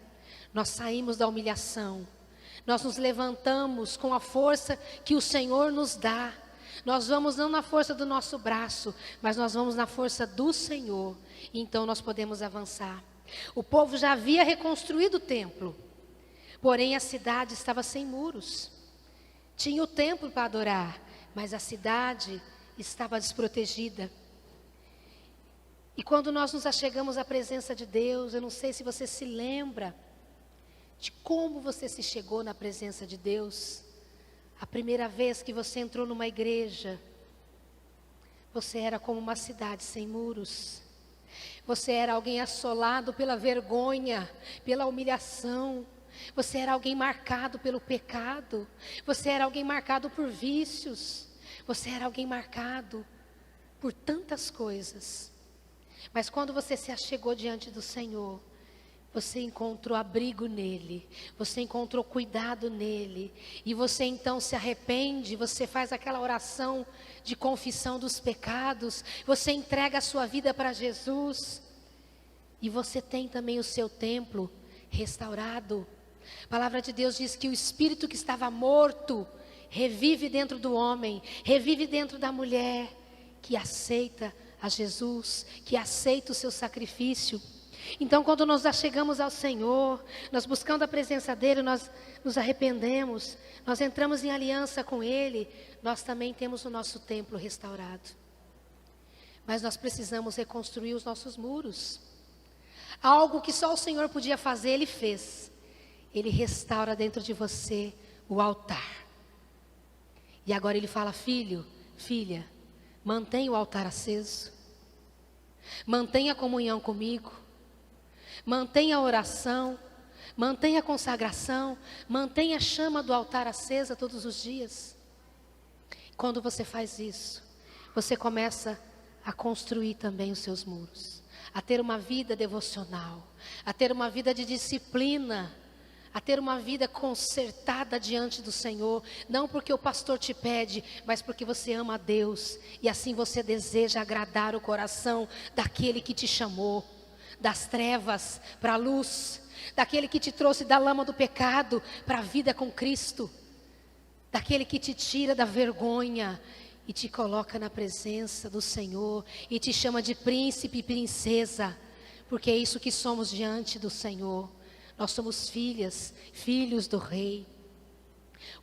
Speaker 1: nós saímos da humilhação. Nós nos levantamos com a força que o Senhor nos dá. Nós vamos não na força do nosso braço, mas nós vamos na força do Senhor. E então nós podemos avançar. O povo já havia reconstruído o templo. Porém, a cidade estava sem muros. Tinha o templo para adorar, mas a cidade estava desprotegida. E quando nós nos achegamos à presença de Deus, eu não sei se você se lembra de como você se chegou na presença de Deus. A primeira vez que você entrou numa igreja, você era como uma cidade sem muros. Você era alguém assolado pela vergonha, pela humilhação. Você era alguém marcado pelo pecado. Você era alguém marcado por vícios. Você era alguém marcado por tantas coisas. Mas quando você se achegou diante do Senhor, você encontrou abrigo nele, você encontrou cuidado nele, e você então se arrepende, você faz aquela oração de confissão dos pecados, você entrega a sua vida para Jesus, e você tem também o seu templo restaurado. A palavra de Deus diz que o espírito que estava morto revive dentro do homem, revive dentro da mulher que aceita a Jesus, que aceita o seu sacrifício. Então, quando nós chegamos ao Senhor, nós buscando a presença dEle, nós nos arrependemos, nós entramos em aliança com Ele, nós também temos o nosso templo restaurado. Mas nós precisamos reconstruir os nossos muros. Algo que só o Senhor podia fazer, Ele fez. Ele restaura dentro de você o altar. E agora Ele fala: filho, filha, mantenha o altar aceso. Mantenha a comunhão comigo. Mantenha a oração. Mantenha a consagração. Mantenha a chama do altar acesa todos os dias. Quando você faz isso, você começa a construir também os seus muros. A ter uma vida devocional. A ter uma vida de disciplina. A ter uma vida consertada diante do Senhor, não porque o pastor te pede, mas porque você ama a Deus, e assim você deseja agradar o coração daquele que te chamou, das trevas para a luz, daquele que te trouxe da lama do pecado para a vida com Cristo, daquele que te tira da vergonha e te coloca na presença do Senhor, e te chama de príncipe e princesa, porque é isso que somos diante do Senhor. Nós somos filhas, filhos do Rei.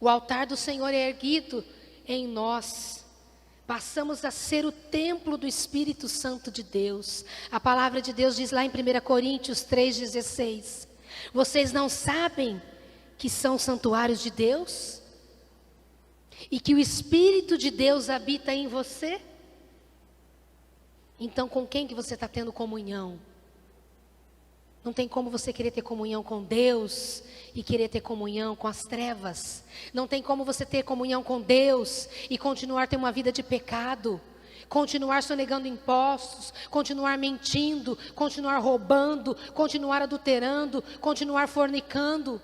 Speaker 1: O altar do Senhor é erguido em nós, Passamos a ser o templo do Espírito Santo de Deus. A palavra de Deus diz lá em 1 Coríntios 3,16: vocês não sabem que são santuários de Deus? E que o Espírito de Deus habita em você? Então com quem que você está tendo comunhão? Não tem como você querer ter comunhão com Deus e querer ter comunhão com as trevas. Não tem como você ter comunhão com Deus e continuar tendo uma vida de pecado. Continuar sonegando impostos, continuar mentindo, continuar roubando, continuar adulterando, continuar fornicando.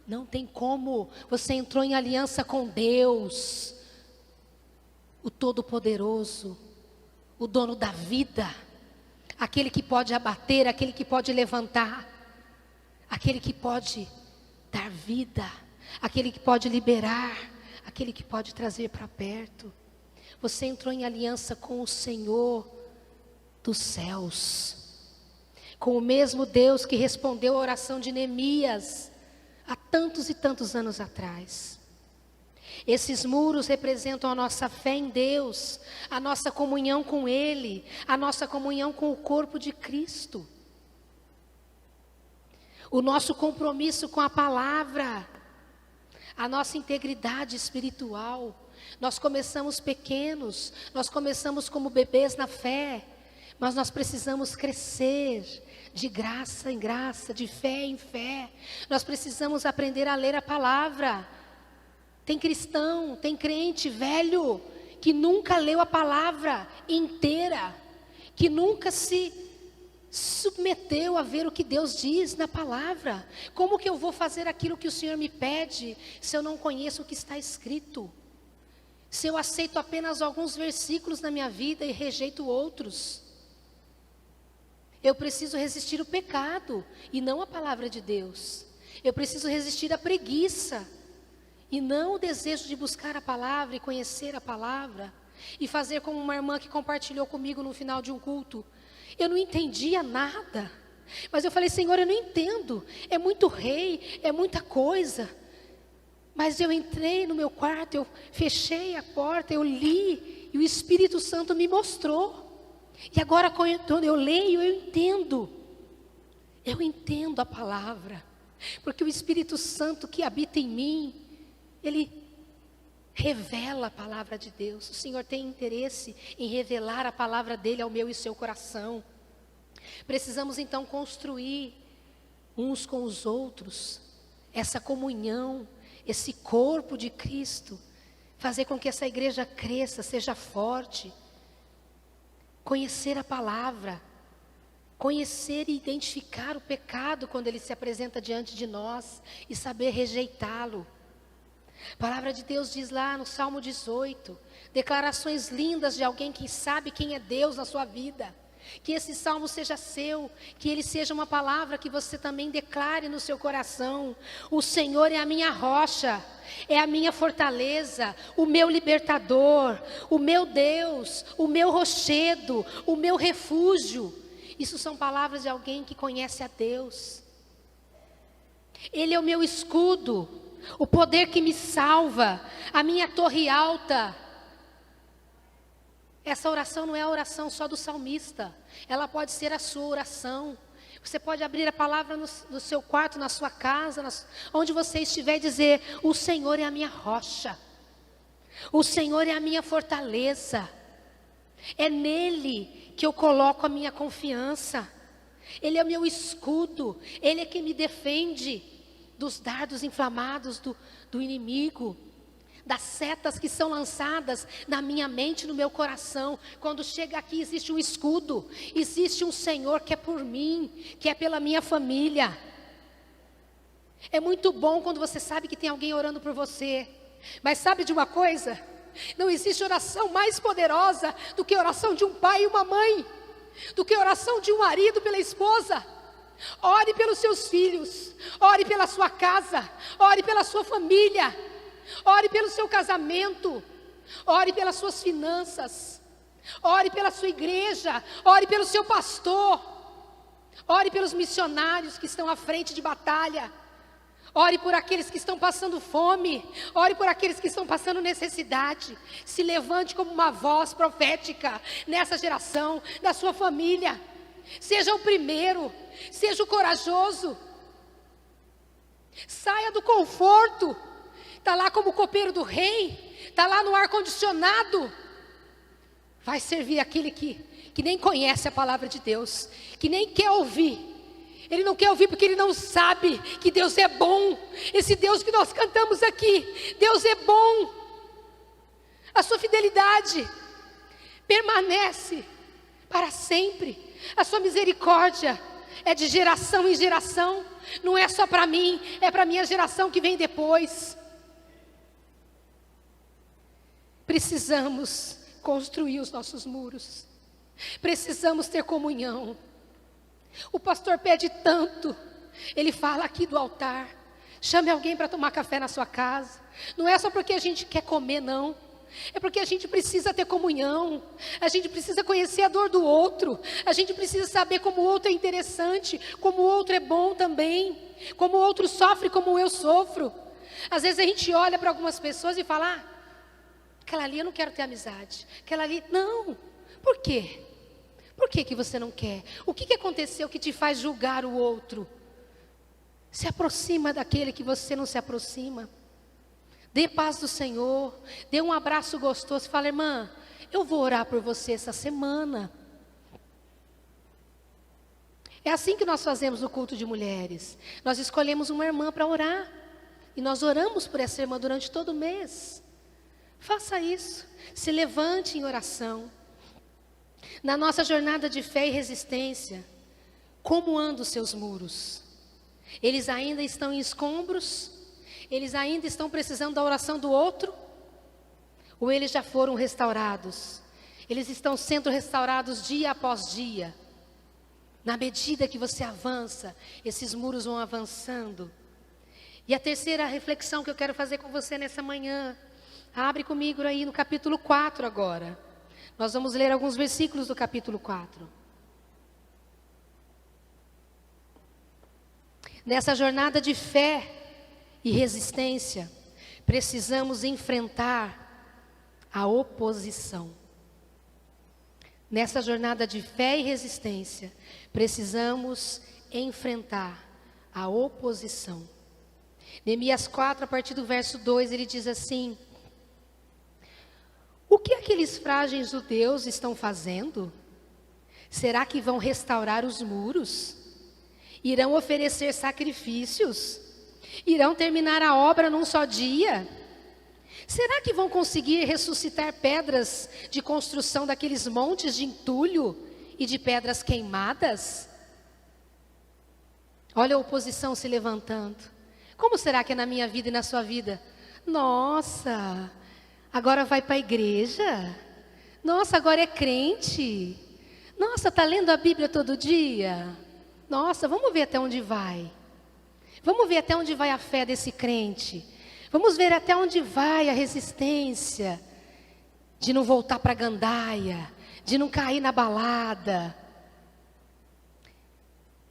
Speaker 1: Não tem como. Você entrou em aliança com Deus, o Todo-Poderoso, o dono da vida. Aquele que pode abater, aquele que pode levantar, aquele que pode dar vida, aquele que pode liberar, aquele que pode trazer para perto. Você entrou em aliança com o Senhor dos céus, com o mesmo Deus que respondeu a oração de Neemias há tantos e tantos anos atrás. Esses muros representam a nossa fé em Deus, a nossa comunhão com Ele, a nossa comunhão com o corpo de Cristo. O nosso compromisso com a palavra, a nossa integridade espiritual. Nós começamos pequenos, nós começamos como bebês na fé, mas nós precisamos crescer de graça em graça, de fé em fé. Nós precisamos aprender a ler a palavra. Tem cristão, tem crente velho, que nunca leu a palavra inteira, que nunca se submeteu a ver o que Deus diz na palavra. Como que eu vou fazer aquilo que o Senhor me pede, se eu não conheço o que está escrito? Se eu aceito apenas alguns versículos na minha vida e rejeito outros? Eu preciso resistir o pecado, e não a palavra de Deus. Eu preciso resistir a preguiça, e não o desejo de buscar a palavra e conhecer a palavra. E fazer como uma irmã que compartilhou comigo no final de um culto. Eu não entendia nada. Mas eu falei, Senhor, eu não entendo. É muito rei, é muita coisa. Mas eu entrei no meu quarto, eu fechei a porta, eu li. E o Espírito Santo me mostrou. E agora quando eu leio, eu entendo. Eu entendo a palavra. Porque o Espírito Santo que habita em mim, Ele revela a palavra de Deus. O Senhor tem interesse em revelar a palavra dEle ao meu e seu coração. Precisamos então construir uns com os outros essa comunhão, esse corpo de Cristo. Fazer com que essa igreja cresça, seja forte. Conhecer a palavra. Conhecer e identificar o pecado quando ele se apresenta diante de nós e saber rejeitá-lo. A palavra de Deus diz lá no Salmo 18, declarações lindas de alguém que sabe quem é Deus na sua vida. Que esse salmo seja seu, que ele seja uma palavra que você também declare no seu coração. O Senhor é a minha rocha, é a minha fortaleza, o meu libertador, o meu Deus, o meu rochedo, o meu refúgio. Isso são palavras de alguém que conhece a Deus. Ele é o meu escudo, o poder que me salva, a minha torre alta. Essa oração não é a oração só do salmista, ela pode ser a sua oração. Você pode abrir a palavra no seu quarto, na sua casa, onde você estiver, e dizer: o Senhor é a minha rocha, o Senhor é a minha fortaleza, é nele que eu coloco a minha confiança. Ele é o meu escudo, Ele é quem me defende dos dardos inflamados do inimigo, das setas que são lançadas na minha mente, no meu coração. Quando chega aqui, existe um escudo, existe um Senhor que é por mim, que é pela minha família. É muito bom quando você sabe que tem alguém orando por você, mas sabe de uma coisa? Não existe oração mais poderosa do que a oração de um pai e uma mãe, do que a oração de um marido pela esposa. Ore pelos seus filhos, ore pela sua casa, ore pela sua família, ore pelo seu casamento, ore pelas suas finanças, ore pela sua igreja, ore pelo seu pastor, ore pelos missionários que estão à frente de batalha, Ore por aqueles que estão passando fome. Ore por aqueles que estão passando necessidade. Se levante como uma voz profética nessa geração, da sua família. Seja o primeiro, seja o corajoso. Saia do conforto. Está lá como copeiro do rei, está lá no ar-condicionado. Vai servir aquele que nem conhece a palavra de Deus, que nem quer ouvir. Ele não quer ouvir porque ele não sabe que Deus é bom. Esse Deus que nós cantamos aqui, Deus é bom. A sua fidelidade permanece para sempre. A sua misericórdia é de geração em geração. Não é só para mim, é para a minha geração que vem depois. Precisamos construir os nossos muros. Precisamos ter comunhão. O pastor pede tanto. Ele fala aqui do altar. Chame alguém para tomar café na sua casa. Não é só porque a gente quer comer, não. É porque a gente precisa ter comunhão. A gente precisa conhecer a dor do outro. A gente precisa saber como o outro é interessante, como o outro é bom também, como o outro sofre como eu sofro. Às vezes a gente olha para algumas pessoas e fala: aquela ali eu não quero ter amizade. Aquela ali, não. Por quê? Por que você não quer? O que aconteceu que te faz julgar o outro? Se aproxima daquele que você não se aproxima. Dê paz do Senhor. Dê um abraço gostoso. Fala: irmã, eu vou orar por você essa semana. É assim que nós fazemos no culto de mulheres. Nós escolhemos uma irmã para orar. E nós oramos por essa irmã durante todo o mês. Faça isso. Se levante em oração. Na nossa jornada de fé e resistência, como andam os seus muros? Eles ainda estão em escombros? Eles ainda estão precisando da oração do outro? Ou eles já foram restaurados? Eles estão sendo restaurados dia após dia. Na medida que você avança, esses muros vão avançando. E a terceira reflexão que eu quero fazer com você nessa manhã, abre comigo aí no capítulo 4 agora. Nós vamos ler alguns versículos do capítulo 4. Nessa jornada de fé e resistência, precisamos enfrentar a oposição. Nessa jornada de fé e resistência, precisamos enfrentar a oposição. Neemias 4, a partir do verso 2, ele diz assim: o que aqueles frágeis judeus estão fazendo? Será que vão restaurar os muros? Irão oferecer sacrifícios? Irão terminar a obra num só dia? Será que vão conseguir ressuscitar pedras de construção daqueles montes de entulho e de pedras queimadas? Olha a oposição se levantando. Como será que é na minha vida e na sua vida? Nossa, agora vai para a igreja? Nossa, agora é crente? Nossa, está lendo a Bíblia todo dia? Nossa, vamos ver até onde vai. Vamos ver até onde vai a fé desse crente. Vamos ver até onde vai a resistência de não voltar para a gandaia, de não cair na balada.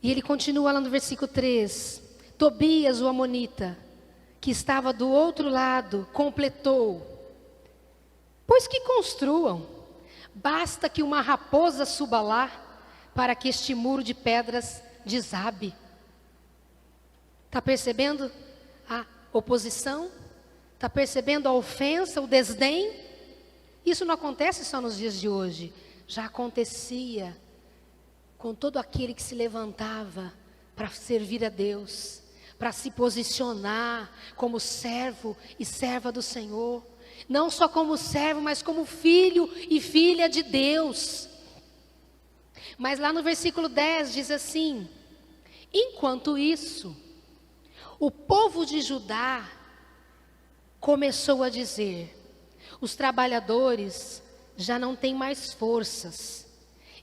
Speaker 1: E ele continua lá no versículo 3. Tobias, o amonita, que estava do outro lado, completou: pois que construam, basta que uma raposa suba lá, para que este muro de pedras desabe. Está percebendo a oposição? Está percebendo a ofensa, o desdém? Isso não acontece só nos dias de hoje. Já acontecia com todo aquele que se levantava para servir a Deus, para se posicionar como servo e serva do Senhor. Não só como servo, mas como filho e filha de Deus. Mas lá no versículo 10 diz assim: enquanto isso, o povo de Judá começou a dizer: os trabalhadores já não têm mais forças,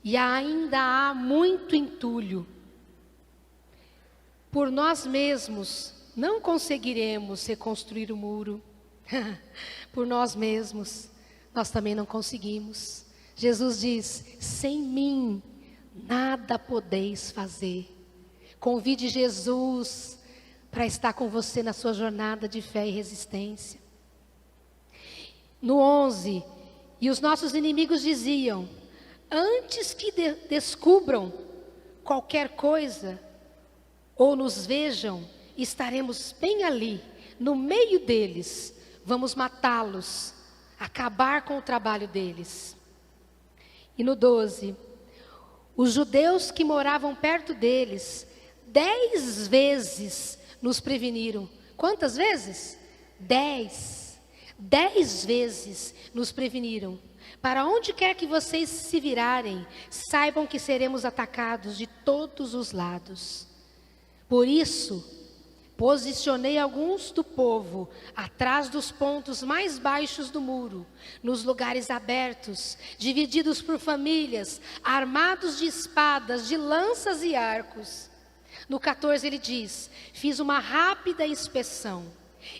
Speaker 1: e ainda há muito entulho. Por nós mesmos não conseguiremos reconstruir o muro. Por nós mesmos, nós também não conseguimos. Jesus diz: sem mim nada podeis fazer. Convide Jesus para estar com você na sua jornada de fé e resistência. No 11, e os nossos inimigos diziam: antes que descubram qualquer coisa ou nos vejam, estaremos bem ali, no meio deles, vamos matá-los, acabar com o trabalho deles. E no 12, os judeus que moravam perto deles, 10 vezes nos preveniram. Quantas vezes? 10. 10 vezes nos preveniram. Para onde quer que vocês se virarem, saibam que seremos atacados de todos os lados. Por isso, posicionei alguns do povo atrás dos pontos mais baixos do muro, nos lugares abertos, divididos por famílias, armados de espadas, de lanças e arcos. No 14 ele diz: fiz uma rápida inspeção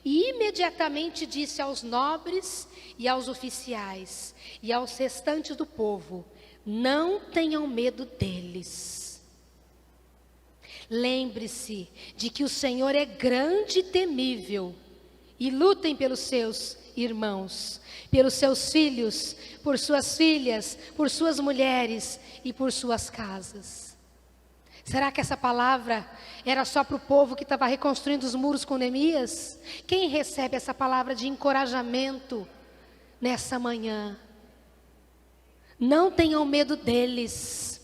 Speaker 1: e imediatamente disse aos nobres e aos oficiais e aos restantes do povo: não tenham medo deles. Lembre-se de que o Senhor é grande e temível, e lutem pelos seus irmãos, pelos seus filhos, por suas filhas, por suas mulheres e por suas casas. Será que essa palavra era só para o povo que estava reconstruindo os muros com Neemias? Quem recebe essa palavra de encorajamento nessa manhã? Não tenham medo deles.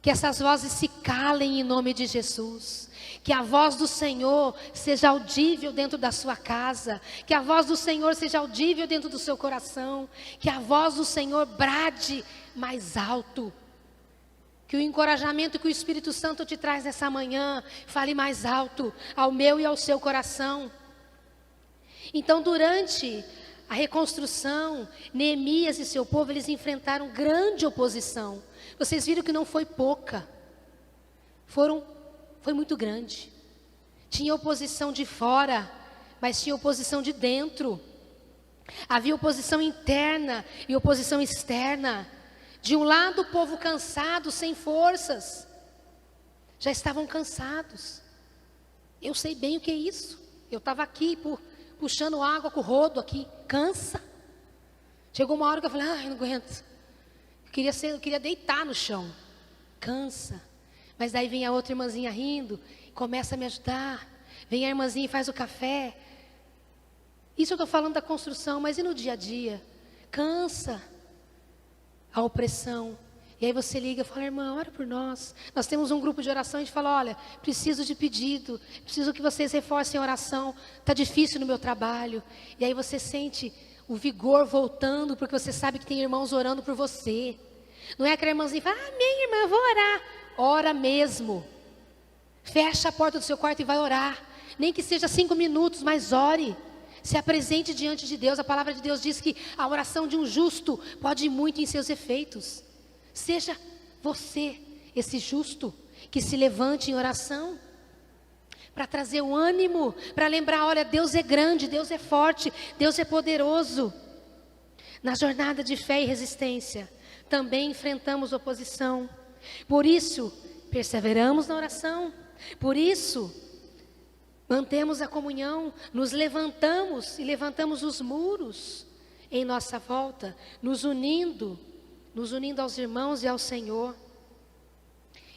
Speaker 1: Que essas vozes se calem em nome de Jesus. Que a voz do Senhor seja audível dentro da sua casa. Que a voz do Senhor seja audível dentro do seu coração. Que a voz do Senhor brade mais alto. Que o encorajamento que o Espírito Santo te traz nessa manhã fale mais alto ao meu e ao seu coração. Então, durante a reconstrução, Neemias e seu povo, eles enfrentaram grande oposição. Vocês viram que não foi pouca, foi muito grande. Tinha oposição de fora, mas tinha oposição de dentro. Havia oposição interna e oposição externa. De um lado o povo cansado, sem forças, já estavam cansados. Eu sei bem o que é isso. Eu estava aqui puxando água com o rodo aqui, cansa. Chegou uma hora que eu falei: ai, não aguento. Eu queria deitar no chão. Cansa. Mas daí vem a outra irmãzinha rindo, começa a me ajudar. Vem a irmãzinha e faz o café. Isso eu estou falando da construção, mas e no dia a dia? Cansa a opressão. E aí você liga e fala: irmã, ora por nós. Nós temos um grupo de oração e a gente fala: olha, preciso de pedido, preciso que vocês reforcem a oração. Está difícil no meu trabalho. E aí você sente o vigor voltando, porque você sabe que tem irmãos orando por você. Não é aquela irmãzinha que fala: ah, minha irmã, eu vou orar. Ora mesmo. Fecha a porta do seu quarto e vai orar. Nem que seja 5 minutos, mas ore. Se apresente diante de Deus. A palavra de Deus diz que a oração de um justo pode ir muito em seus efeitos. Seja você esse justo que se levante em oração, para trazer o ânimo, para lembrar: olha, Deus é grande, Deus é forte, Deus é poderoso. Na jornada de fé e resistência, também enfrentamos oposição. Por isso, perseveramos na oração. Por isso, mantemos a comunhão, nos levantamos e levantamos os muros em nossa volta, nos unindo aos irmãos e ao Senhor.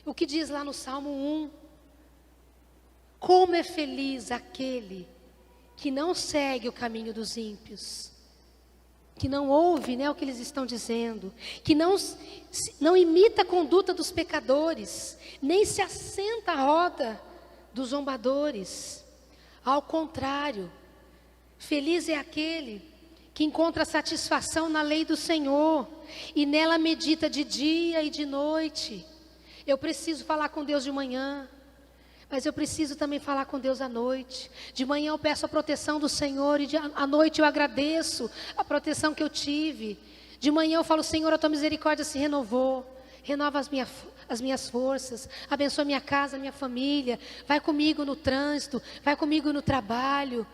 Speaker 1: O que diz lá no Salmo 1? Como é feliz aquele que não segue o caminho dos ímpios, que não ouve, o que eles estão dizendo, que não imita a conduta dos pecadores, nem se assenta à roda dos zombadores. Ao contrário, feliz é aquele que encontra satisfação na lei do Senhor e nela medita de dia e de noite. Eu preciso falar com Deus de manhã, mas eu preciso também falar com Deus à noite. De manhã eu peço a proteção do Senhor e à noite eu agradeço a proteção que eu tive. De manhã eu falo: Senhor, a tua misericórdia se renovou. Renova as minhas forças, abençoa minha casa, minha família. Vai comigo no trânsito, vai comigo no trabalho.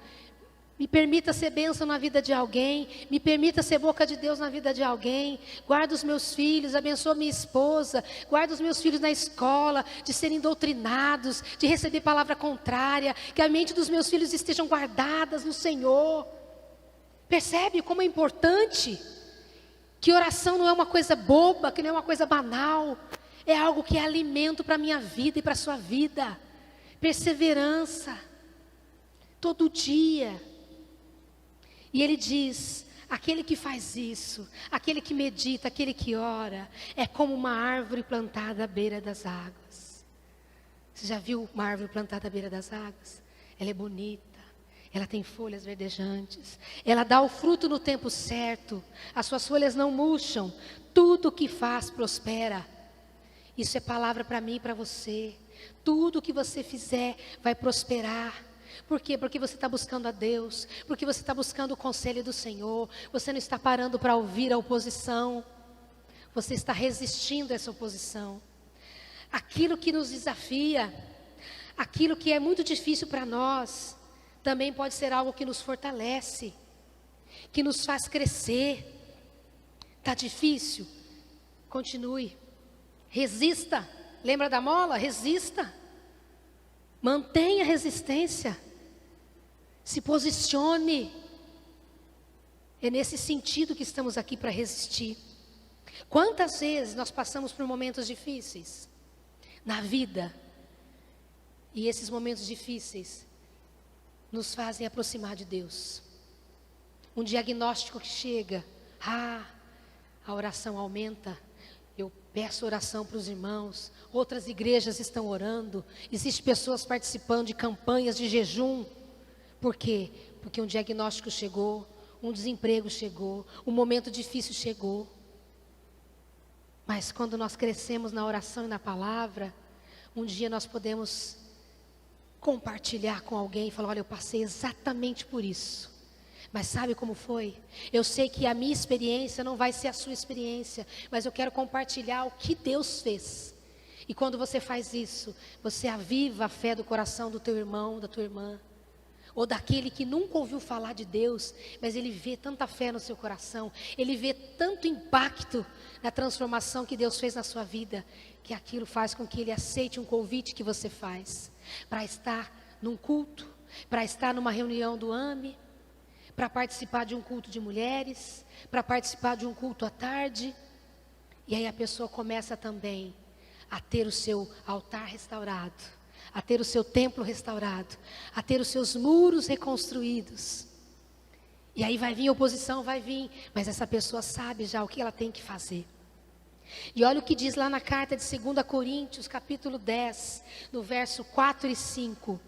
Speaker 1: Me permita ser bênção na vida de alguém. Me permita ser boca de Deus na vida de alguém. Guarda os meus filhos, abençoa minha esposa. Guarda os meus filhos na escola, de serem doutrinados, de receber palavra contrária. Que a mente dos meus filhos estejam guardadas no Senhor. Percebe como é importante? Que oração não é uma coisa boba, que não é uma coisa banal. É algo que é alimento para a minha vida e para a sua vida. Perseverança. Todo dia. E ele diz, aquele que faz isso, aquele que medita, aquele que ora, é como uma árvore plantada à beira das águas. Você já viu uma árvore plantada à beira das águas? Ela é bonita, ela tem folhas verdejantes, ela dá o fruto no tempo certo, as suas folhas não murcham, tudo o que faz prospera. Isso é palavra para mim e para você. Tudo o que você fizer vai prosperar. Por quê? Porque você está buscando a Deus, porque você está buscando o conselho do Senhor, você não está parando para ouvir a oposição, você está resistindo a essa oposição. Aquilo que nos desafia, aquilo que é muito difícil para nós, também pode ser algo que nos fortalece, que nos faz crescer. Está difícil? Continue, resista. Lembra da mola? Resista, mantenha a resistência. Se posicione. É nesse sentido que estamos aqui para resistir. Quantas vezes nós passamos por momentos difíceis na vida, e esses momentos difíceis nos fazem aproximar de Deus. Um diagnóstico que chega, a oração aumenta. Eu peço oração para os irmãos, outras igrejas estão orando, existem pessoas participando de campanhas de jejum. Por quê? Porque um diagnóstico chegou, um desemprego chegou, um momento difícil chegou. Mas quando nós crescemos na oração e na palavra, um dia nós podemos compartilhar com alguém e falar, olha, eu passei exatamente por isso. Mas sabe como foi? Eu sei que a minha experiência não vai ser a sua experiência, mas eu quero compartilhar o que Deus fez. E quando você faz isso, você aviva a fé do coração do teu irmão, da tua irmã. Ou daquele que nunca ouviu falar de Deus, mas ele vê tanta fé no seu coração, ele vê tanto impacto na transformação que Deus fez na sua vida, que aquilo faz com que ele aceite um convite que você faz, para estar num culto, para estar numa reunião do AME, para participar de um culto de mulheres, para participar de um culto à tarde. E aí a pessoa começa também a ter o seu altar restaurado, a ter o seu templo restaurado, a ter os seus muros reconstruídos. E aí vai vir oposição, vai vir, mas essa pessoa sabe já o que ela tem que fazer. E olha o que diz lá na carta de 2 Coríntios, capítulo 10, no verso 4 e 5.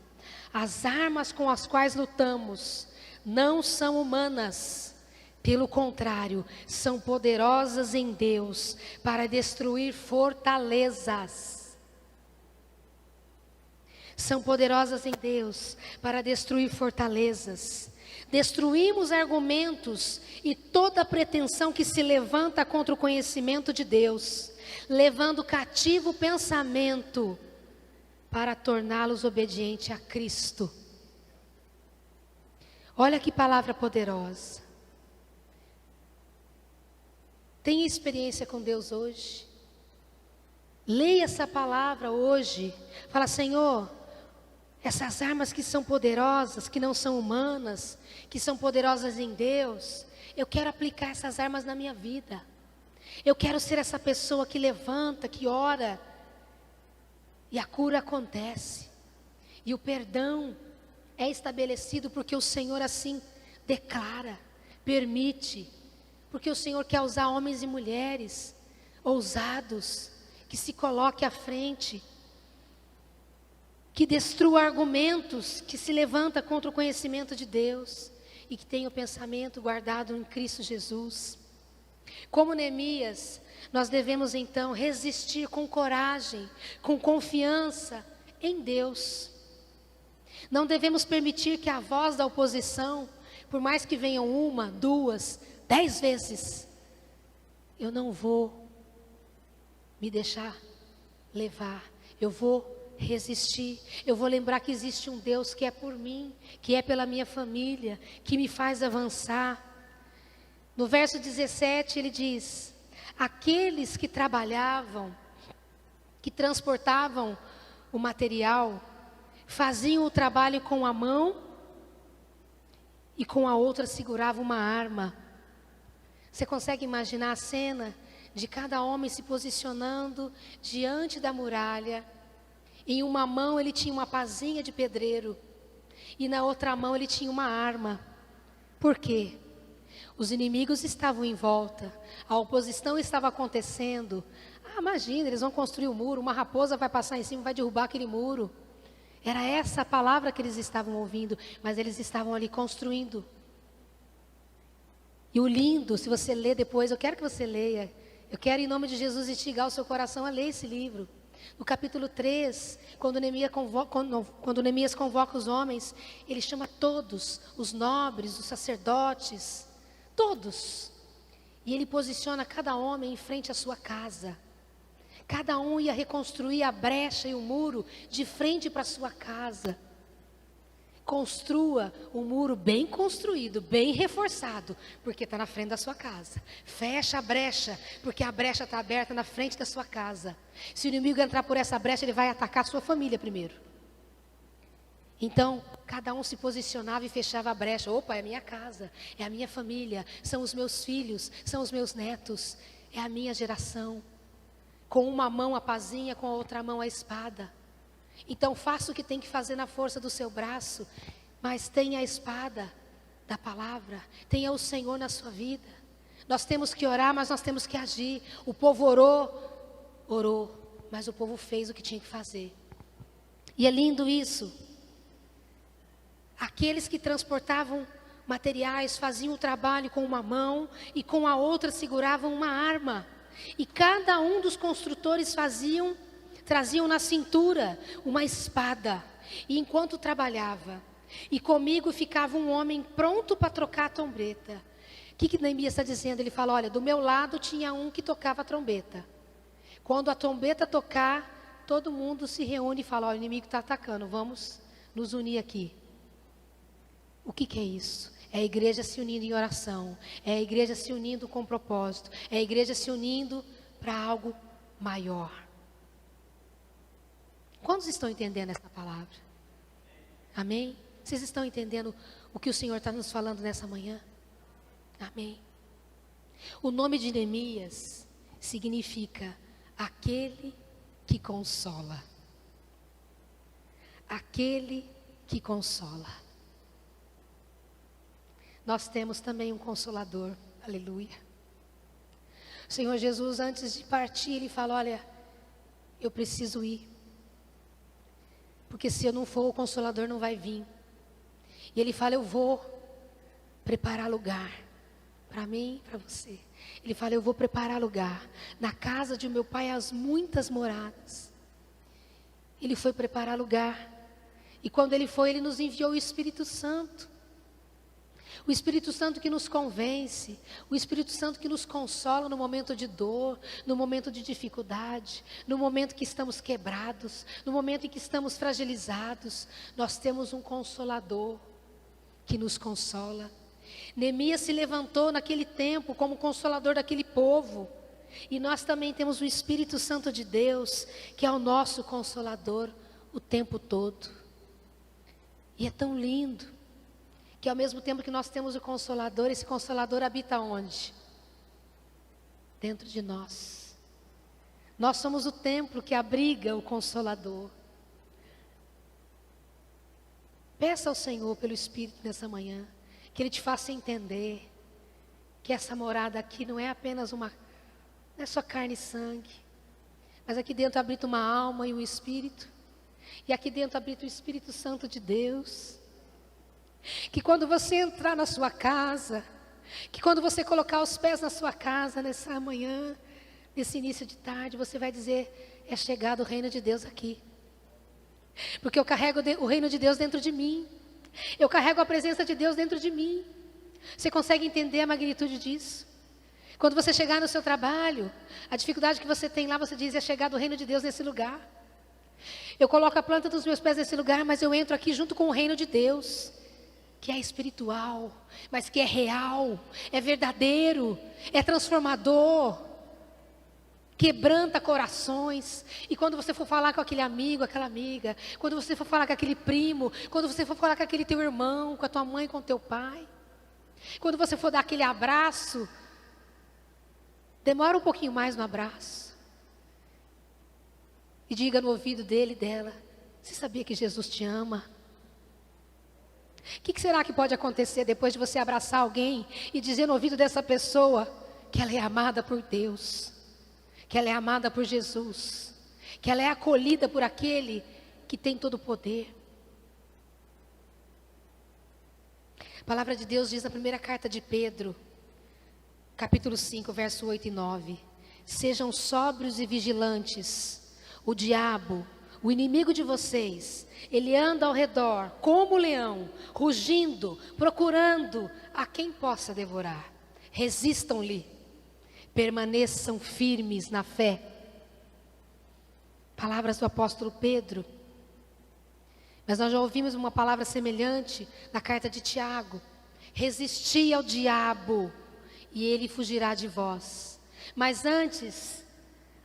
Speaker 1: As armas com as quais lutamos não são humanas, pelo contrário, são poderosas em Deus para destruir fortalezas. São poderosas em Deus para destruir fortalezas. Destruímos argumentos e toda pretensão que se levanta contra o conhecimento de Deus, levando cativo o pensamento para torná-los obedientes a Cristo. Olha que palavra poderosa. Tem experiência com Deus hoje? Leia essa palavra hoje. Fala, Senhor, essas armas que são poderosas, que não são humanas, que são poderosas em Deus, eu quero aplicar essas armas na minha vida. Eu quero ser essa pessoa que levanta, que ora, e a cura acontece. E o perdão é estabelecido porque o Senhor assim declara, permite. Porque o Senhor quer usar homens e mulheres ousados, que se coloque à frente, que destrua argumentos, que se levanta contra o conhecimento de Deus e que tenha o pensamento guardado em Cristo Jesus. Como Neemias, nós devemos então resistir com coragem, com confiança em Deus. Não devemos permitir que a voz da oposição, por mais que venham 1, 2, 10 vezes, eu não vou me deixar levar, eu vou resistir. Eu vou lembrar que existe um Deus que é por mim, que é pela minha família, que me faz avançar. No verso 17 ele diz: aqueles que trabalhavam, que transportavam o material, faziam o trabalho com a mão e com a outra seguravam uma arma. Você consegue imaginar a cena de cada homem se posicionando diante da muralha? Em uma mão ele tinha uma pazinha de pedreiro e na outra mão ele tinha uma arma. Por quê? Os inimigos estavam em volta, a oposição estava acontecendo. Imagina, eles vão construir o muro, uma raposa vai passar em cima e vai derrubar aquele muro. Era essa a palavra que eles estavam ouvindo, mas eles estavam ali construindo. E o lindo, se você ler depois, eu quero que você leia, eu quero em nome de Jesus instigar o seu coração a ler esse livro. No capítulo 3, quando Neemias convoca os homens, ele chama todos, os nobres, os sacerdotes, todos. E ele posiciona cada homem em frente à sua casa. Cada um ia reconstruir a brecha e o muro de frente para a sua casa. Construa um muro bem construído, bem reforçado, porque está na frente da sua casa. Fecha a brecha, porque a brecha está aberta na frente da sua casa. Se o inimigo entrar por essa brecha, ele vai atacar a sua família primeiro. Então, cada um se posicionava e fechava a brecha. Opa, é a minha casa, é a minha família, são os meus filhos, são os meus netos, é a minha geração. Com uma mão a pazinha, com a outra mão a espada. Então faça o que tem que fazer na força do seu braço, mas tenha a espada da palavra, tenha o Senhor na sua vida. Nós temos que orar, mas nós temos que agir. O povo orou, mas o povo fez o que tinha que fazer. E é lindo isso. Aqueles que transportavam materiais faziam o trabalho com uma mão e com a outra seguravam uma arma. E cada um dos construtores traziam na cintura uma espada. E enquanto trabalhava, e comigo ficava um homem pronto para trocar a trombeta. O que Neemias está dizendo? Ele fala, olha, do meu lado tinha um que tocava a trombeta. Quando a trombeta tocar, todo mundo se reúne e fala, olha, o inimigo está atacando, vamos nos unir aqui. O que é isso? É a igreja se unindo em oração, é a igreja se unindo com propósito, é a igreja se unindo para algo maior. Quantos estão entendendo essa palavra? Amém? Vocês estão entendendo o que o Senhor está nos falando nessa manhã? Amém? O nome de Neemias significa aquele que consola. Aquele que consola. Nós temos também um consolador, aleluia. O Senhor Jesus, antes de partir, Ele fala, olha, eu preciso ir. Porque se eu não for, o Consolador não vai vir. E Ele fala, eu vou preparar lugar para mim e para você. Ele fala, eu vou preparar lugar. Na casa de meu Pai há muitas moradas. Ele foi preparar lugar. E quando Ele foi, Ele nos enviou o Espírito Santo. O Espírito Santo que nos convence, o Espírito Santo que nos consola no momento de dor, no momento de dificuldade, no momento que estamos quebrados, no momento em que estamos fragilizados. Nós temos um Consolador que nos consola. Neemias se levantou naquele tempo como consolador daquele povo. E nós também temos o Espírito Santo de Deus, que é o nosso Consolador o tempo todo. E é tão lindo. Que ao mesmo tempo que nós temos o Consolador, esse Consolador habita onde? Dentro de nós. Nós somos o templo que abriga o Consolador. Peça ao Senhor pelo Espírito nessa manhã, que Ele te faça entender que essa morada aqui não é apenas não é só carne e sangue, mas aqui dentro habita uma alma e um Espírito, e aqui dentro habita o Espírito Santo de Deus. Que quando você entrar na sua casa, que quando você colocar os pés na sua casa nessa manhã, nesse início de tarde, você vai dizer, é chegado o reino de Deus aqui. Porque eu carrego o reino de Deus dentro de mim. Eu carrego a presença de Deus dentro de mim. Você consegue entender a magnitude disso? Quando você chegar no seu trabalho, a dificuldade que você tem lá, você diz, é chegado o reino de Deus nesse lugar. Eu coloco a planta dos meus pés nesse lugar, mas eu entro aqui junto com o reino de Deus, que é espiritual, mas que é real, é verdadeiro, é transformador, quebranta corações. E quando você for falar com aquele amigo, aquela amiga, quando você for falar com aquele primo, quando você for falar com aquele teu irmão, com a tua mãe, com o teu pai, quando você for dar aquele abraço, demora um pouquinho mais no abraço. E diga no ouvido dele e dela: você sabia que Jesus te ama? O que será que pode acontecer depois de você abraçar alguém e dizer no ouvido dessa pessoa que ela é amada por Deus, que ela é amada por Jesus, que ela é acolhida por aquele que tem todo o poder? A palavra de Deus diz na primeira carta de Pedro, capítulo 5, verso 8 e 9: sejam sóbrios e vigilantes. O diabo, o inimigo de vocês, ele anda ao redor como leão, rugindo, procurando a quem possa devorar. Resistam-lhe, permaneçam firmes na fé. Palavras do apóstolo Pedro. Mas nós já ouvimos uma palavra semelhante na carta de Tiago: resisti ao diabo e ele fugirá de vós. Mas antes,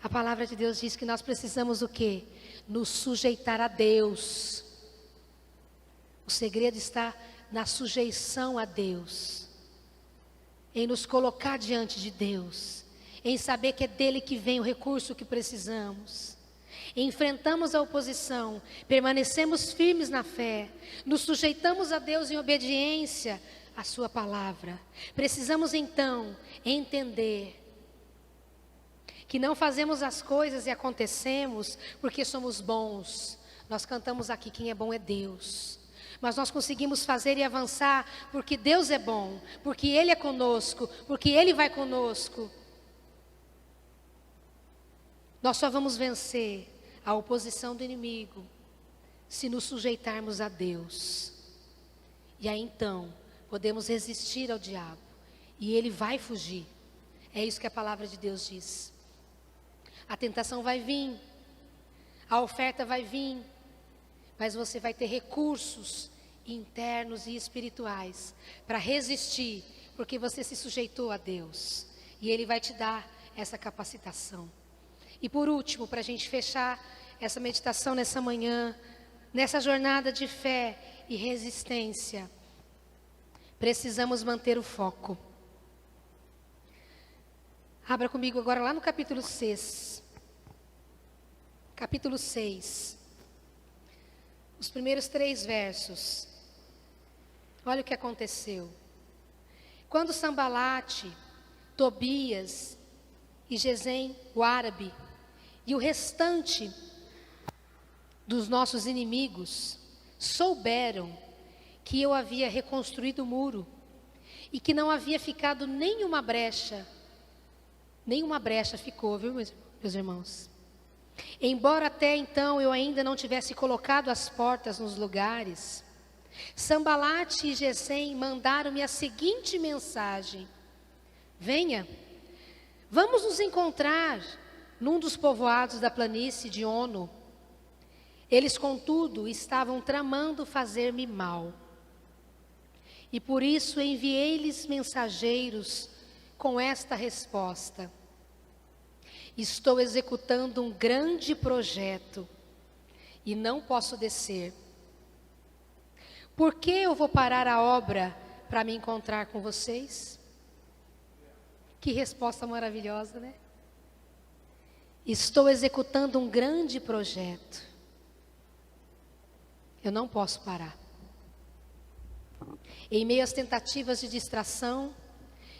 Speaker 1: a palavra de Deus diz que nós precisamos o quê? Nos sujeitar a Deus. O segredo está na sujeição a Deus, em nos colocar diante de Deus, em saber que é dele que vem o recurso que precisamos. Enfrentamos a oposição, permanecemos firmes na fé, nos sujeitamos a Deus em obediência à sua palavra. Precisamos então entender que não fazemos as coisas e acontecemos porque somos bons. Nós cantamos aqui: quem é bom é Deus. Mas nós conseguimos fazer e avançar porque Deus é bom, porque Ele é conosco, porque Ele vai conosco. Nós só vamos vencer a oposição do inimigo se nos sujeitarmos a Deus. E aí então podemos resistir ao diabo e ele vai fugir. É isso que a palavra de Deus diz. A tentação vai vir, a oferta vai vir, mas você vai ter recursos internos e espirituais para resistir, porque você se sujeitou a Deus, e Ele vai te dar essa capacitação. E por último, para a gente fechar essa meditação nessa manhã, nessa jornada de fé e resistência, precisamos manter o foco. Abra comigo agora lá no capítulo 6. Capítulo 6. Os primeiros 3 versos. Olha o que aconteceu. Quando Sambalate, Tobias e Gesem, o árabe, e o restante dos nossos inimigos souberam que eu havia reconstruído o muro e que não havia ficado nenhuma brecha ficou, viu, meus irmãos? Embora até então eu ainda não tivesse colocado as portas nos lugares, Sambalate e Gesem mandaram-me a seguinte mensagem: venha, vamos nos encontrar num dos povoados da planície de Ono. Eles, contudo, estavam tramando fazer-me mal. E por isso enviei-lhes mensageiros com esta resposta: estou executando um grande projeto e não posso descer. Por que eu vou parar a obra para me encontrar com vocês? Que resposta maravilhosa, né? Estou executando um grande projeto. Eu não posso parar. Em meio às tentativas de distração,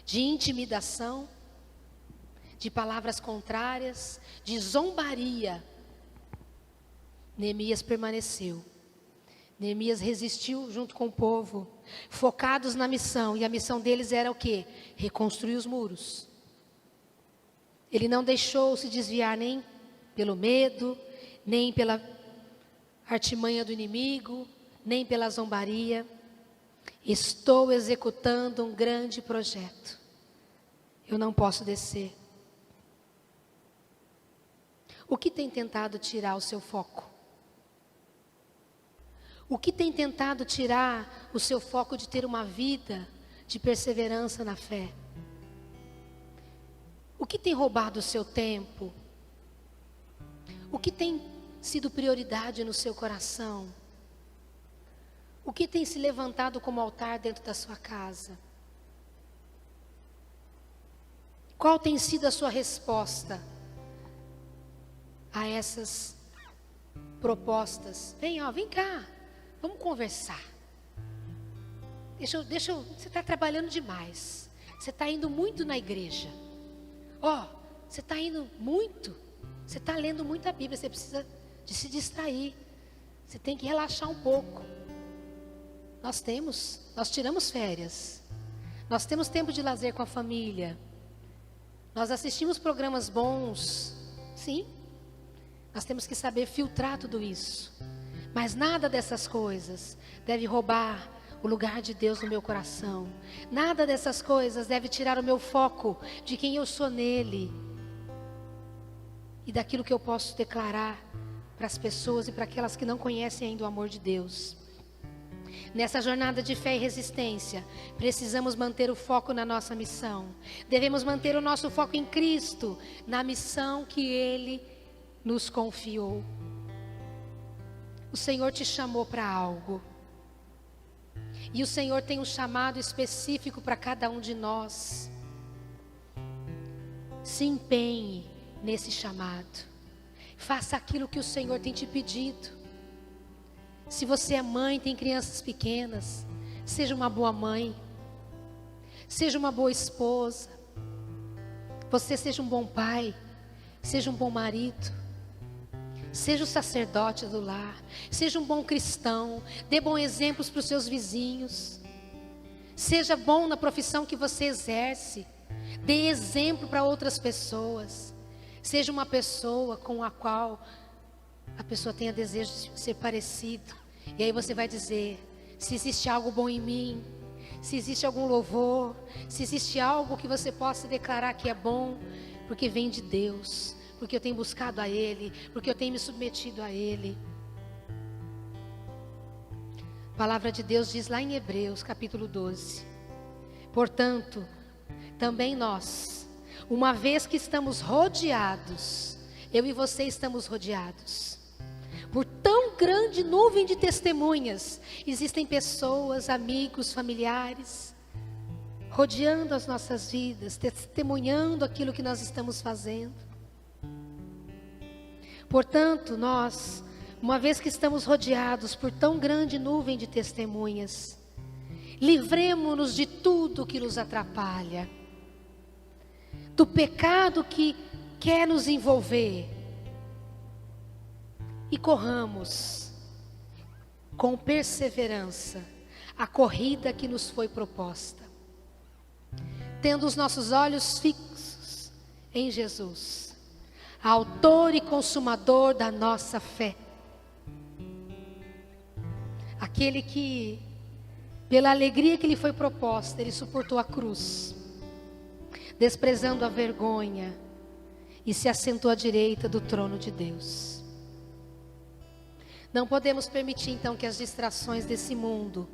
Speaker 1: de intimidação, de palavras contrárias, de zombaria, Neemias permaneceu. Neemias resistiu junto com o povo, focados na missão, e a missão deles era o quê? Reconstruir os muros. Ele não deixou se desviar nem pelo medo, nem pela artimanha do inimigo, nem pela zombaria. Estou executando um grande projeto. Eu não posso descer. O que tem tentado tirar o seu foco? O que tem tentado tirar o seu foco de ter uma vida de perseverança na fé? O que tem roubado o seu tempo? O que tem sido prioridade no seu coração? O que tem se levantado como altar dentro da sua casa? Qual tem sido a sua resposta a essas propostas? Vem cá, vamos conversar. Você está trabalhando demais. Você está indo muito na igreja. Você está indo muito. Você está lendo muito a Bíblia. Você precisa de se distrair. Você tem que relaxar um pouco. Nós tiramos férias. Nós temos tempo de lazer com a família. Nós assistimos programas bons. Sim. Nós temos que saber filtrar tudo isso. Mas nada dessas coisas deve roubar o lugar de Deus no meu coração. Nada dessas coisas deve tirar o meu foco de quem eu sou nele. E daquilo que eu posso declarar para as pessoas e para aquelas que não conhecem ainda o amor de Deus. Nessa jornada de fé e resistência, precisamos manter o foco na nossa missão. Devemos manter o nosso foco em Cristo, na missão que Ele nos confiou. O Senhor te chamou para algo. E o Senhor tem um chamado específico para cada um de nós. Se empenhe nesse chamado. Faça aquilo que o Senhor tem te pedido. Se você é mãe, tem crianças pequenas, seja uma boa mãe. Seja uma boa esposa. Você seja um bom pai. Seja um bom marido. Seja o sacerdote do lar. Seja um bom cristão. Dê bons exemplos para os seus vizinhos. Seja bom na profissão que você exerce. Dê exemplo para outras pessoas. Seja uma pessoa com a qual a pessoa tenha desejo de ser parecido. E aí você vai dizer: se existe algo bom em mim, se existe algum louvor, se existe algo que você possa declarar que é bom, porque vem de Deus, porque eu tenho buscado a Ele, porque eu tenho me submetido a Ele. A palavra de Deus diz lá em Hebreus capítulo 12: portanto, também nós, uma vez que estamos rodeados, eu e você estamos rodeados por tão grande nuvem de testemunhas. Existem pessoas, amigos, familiares, rodeando as nossas vidas, testemunhando aquilo que nós estamos fazendo. Portanto, nós, uma vez que estamos rodeados por tão grande nuvem de testemunhas, livremo-nos de tudo que nos atrapalha, do pecado que quer nos envolver, e corramos com perseverança a corrida que nos foi proposta, tendo os nossos olhos fixos em Jesus, autor e consumador da nossa fé, aquele que, pela alegria que lhe foi proposta, ele suportou a cruz, desprezando a vergonha, e se assentou à direita do trono de Deus. Não podemos permitir então que as distrações desse mundo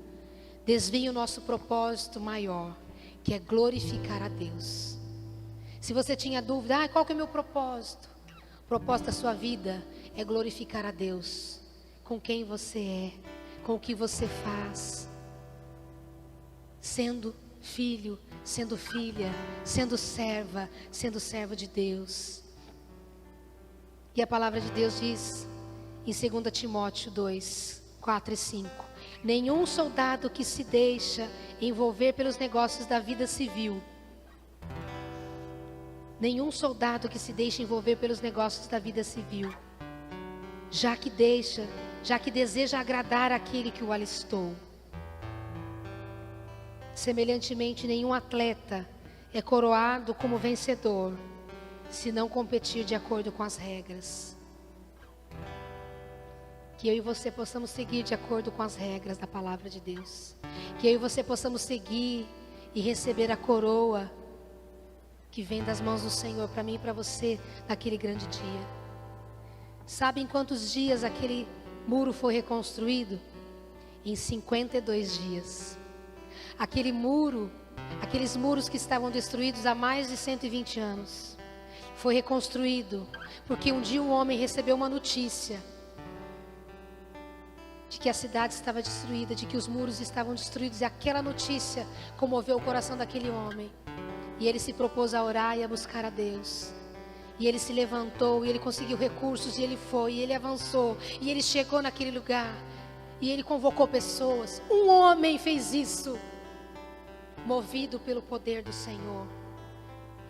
Speaker 1: desviem o nosso propósito maior, que é glorificar a Deus. Se você tinha dúvida, qual que é o meu propósito? O propósito da sua vida é glorificar a Deus, com quem você é, com o que você faz, sendo filho, sendo filha, sendo serva, sendo servo de Deus. E a palavra de Deus diz em 2 Timóteo 2, 4 e 5: nenhum soldado que se deixa envolver pelos negócios da vida civil, nenhum soldado que se deixa envolver pelos negócios da vida civil, já que deseja agradar aquele que o alistou. Semelhantemente, nenhum atleta é coroado como vencedor, se não competir de acordo com as regras. Que eu e você possamos seguir de acordo com as regras da palavra de Deus. Que eu e você possamos seguir e receber a coroa que vem das mãos do Senhor para mim e para você naquele grande dia. Sabe em quantos dias aquele muro foi reconstruído? em 52 dias. Aqueles muros que estavam destruídos há mais de 120 anos, foi reconstruído, porque um dia um homem recebeu uma notícia de que a cidade estava destruída, de que os muros estavam destruídos, e aquela notícia comoveu o coração daquele homem, e ele se propôs a orar e a buscar a Deus, e ele se levantou, e ele conseguiu recursos, e ele foi, e ele avançou, e ele chegou naquele lugar, e ele convocou pessoas. Um homem fez isso, movido pelo poder do Senhor.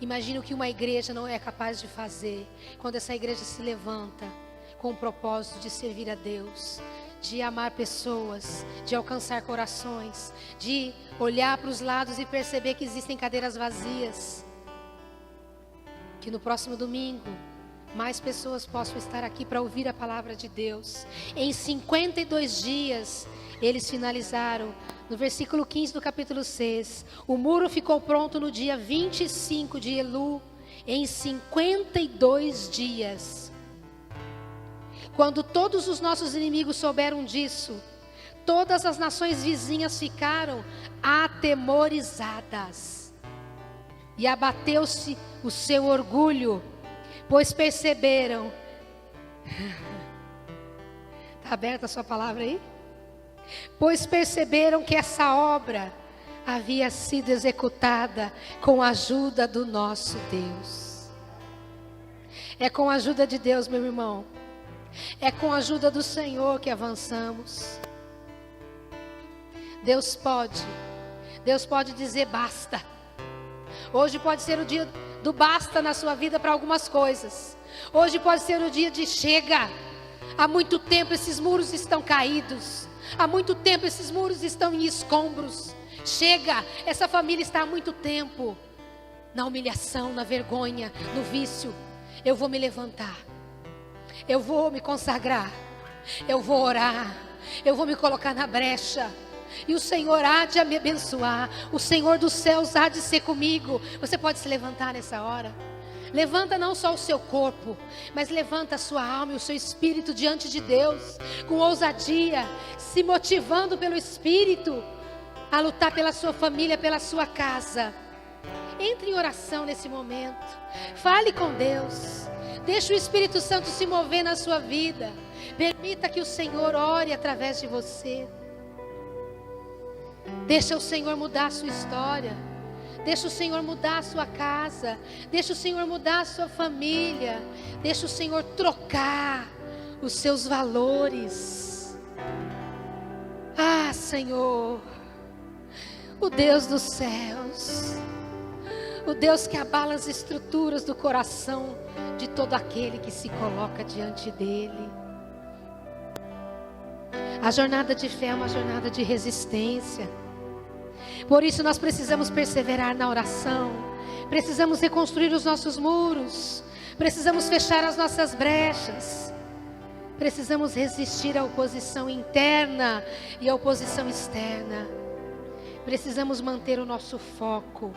Speaker 1: Imagina o que uma igreja não é capaz de fazer, quando essa igreja se levanta com o propósito de servir a Deus, de amar pessoas, de alcançar corações, de olhar para os lados e perceber que existem cadeiras vazias. Que no próximo domingo, mais pessoas possam estar aqui para ouvir a palavra de Deus. Em 52 dias, eles finalizaram. No versículo 15 do capítulo 6, o muro ficou pronto no dia 25 de Elu, em 52 dias. Quando todos os nossos inimigos souberam disso, todas as nações vizinhas ficaram atemorizadas. E abateu-se o seu orgulho, pois perceberam. Está aberta a sua palavra aí? Pois perceberam que essa obra havia sido executada com a ajuda do nosso Deus. É com a ajuda de Deus, meu irmão. É com a ajuda do Senhor que avançamos. Deus pode dizer basta. Hoje pode ser o dia do basta na sua vida para algumas coisas. Hoje pode ser o dia de chega. Há muito tempo esses muros estão caídos. Há muito tempo esses muros estão em escombros. Chega, essa família está há muito tempo na humilhação, na vergonha, no vício. Eu vou me levantar. Eu vou me consagrar, eu vou orar, eu vou me colocar na brecha, e o Senhor há de me abençoar, o Senhor dos céus há de ser comigo. Você pode se levantar nessa hora? Levanta não só o seu corpo, mas levanta a sua alma e o seu espírito diante de Deus, com ousadia, se motivando pelo Espírito, a lutar pela sua família, pela sua casa. Entre em oração nesse momento, fale com Deus. Deixa o Espírito Santo se mover na sua vida. Permita que o Senhor ore através de você. Deixa o Senhor mudar a sua história. Deixa o Senhor mudar a sua casa. Deixa o Senhor mudar a sua família. Deixa o Senhor trocar os seus valores. Ah, Senhor, o Deus dos céus, o Deus que abala as estruturas do coração de todo aquele que se coloca diante dele. A jornada de fé é uma jornada de resistência. Por isso nós precisamos perseverar na oração. Precisamos reconstruir os nossos muros. Precisamos fechar as nossas brechas. Precisamos resistir à oposição interna e à oposição externa. Precisamos manter o nosso foco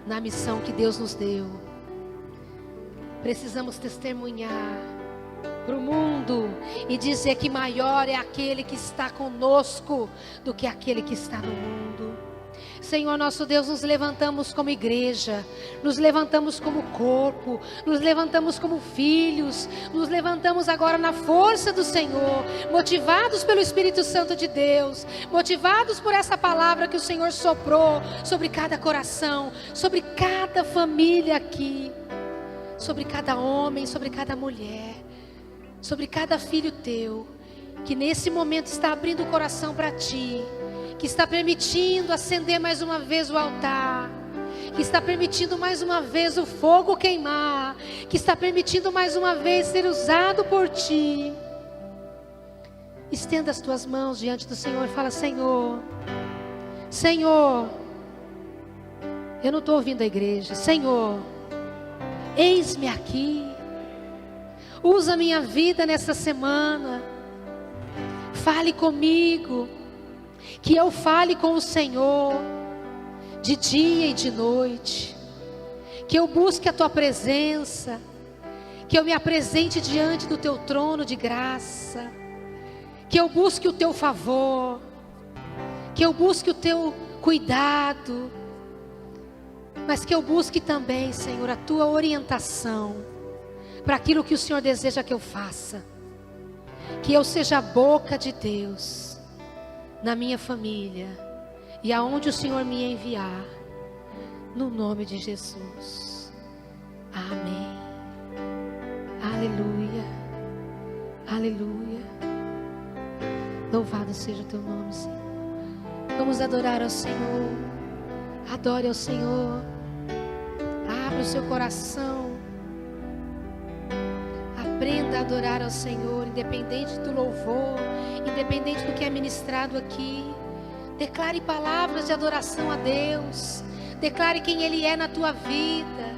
Speaker 1: na missão que Deus nos deu. Precisamos testemunhar para o mundo e dizer que maior é aquele que está conosco do que aquele que está no mundo. Senhor nosso Deus, nos levantamos como igreja, nos levantamos como corpo, nos levantamos como filhos, nos levantamos agora na força do Senhor, motivados pelo Espírito Santo de Deus, motivados por essa palavra que o Senhor soprou sobre cada coração, sobre cada família aqui, sobre cada homem, sobre cada mulher, sobre cada filho teu, que nesse momento está abrindo o coração para ti, que está permitindo acender mais uma vez o altar, que está permitindo mais uma vez o fogo queimar, que está permitindo mais uma vez ser usado por ti. Estenda as tuas mãos diante do Senhor e fala: Senhor, Senhor, eu não estou ouvindo a igreja. Senhor, eis-me aqui. Usa a minha vida nessa semana. Fale comigo. Que eu fale com o Senhor de dia e de noite. Que eu busque a tua presença. Que eu me apresente diante do teu trono de graça. que eu busque o teu favor, que eu busque o teu cuidado, mas que eu busque também, Senhor, a tua orientação para aquilo que o Senhor deseja que eu faça. Que eu seja a boca de Deus na minha família e aonde o Senhor me enviar, no nome de Jesus. Amém. Aleluia. Aleluia. Louvado seja o teu nome, Senhor. Vamos adorar ao Senhor. Adore ao Senhor. Abra o seu coração. Aprenda a adorar ao Senhor, independente do louvor, independente do que é ministrado aqui. Declare palavras de adoração a Deus. Declare quem Ele é na tua vida.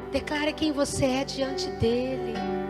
Speaker 1: Declare quem você é diante dEle.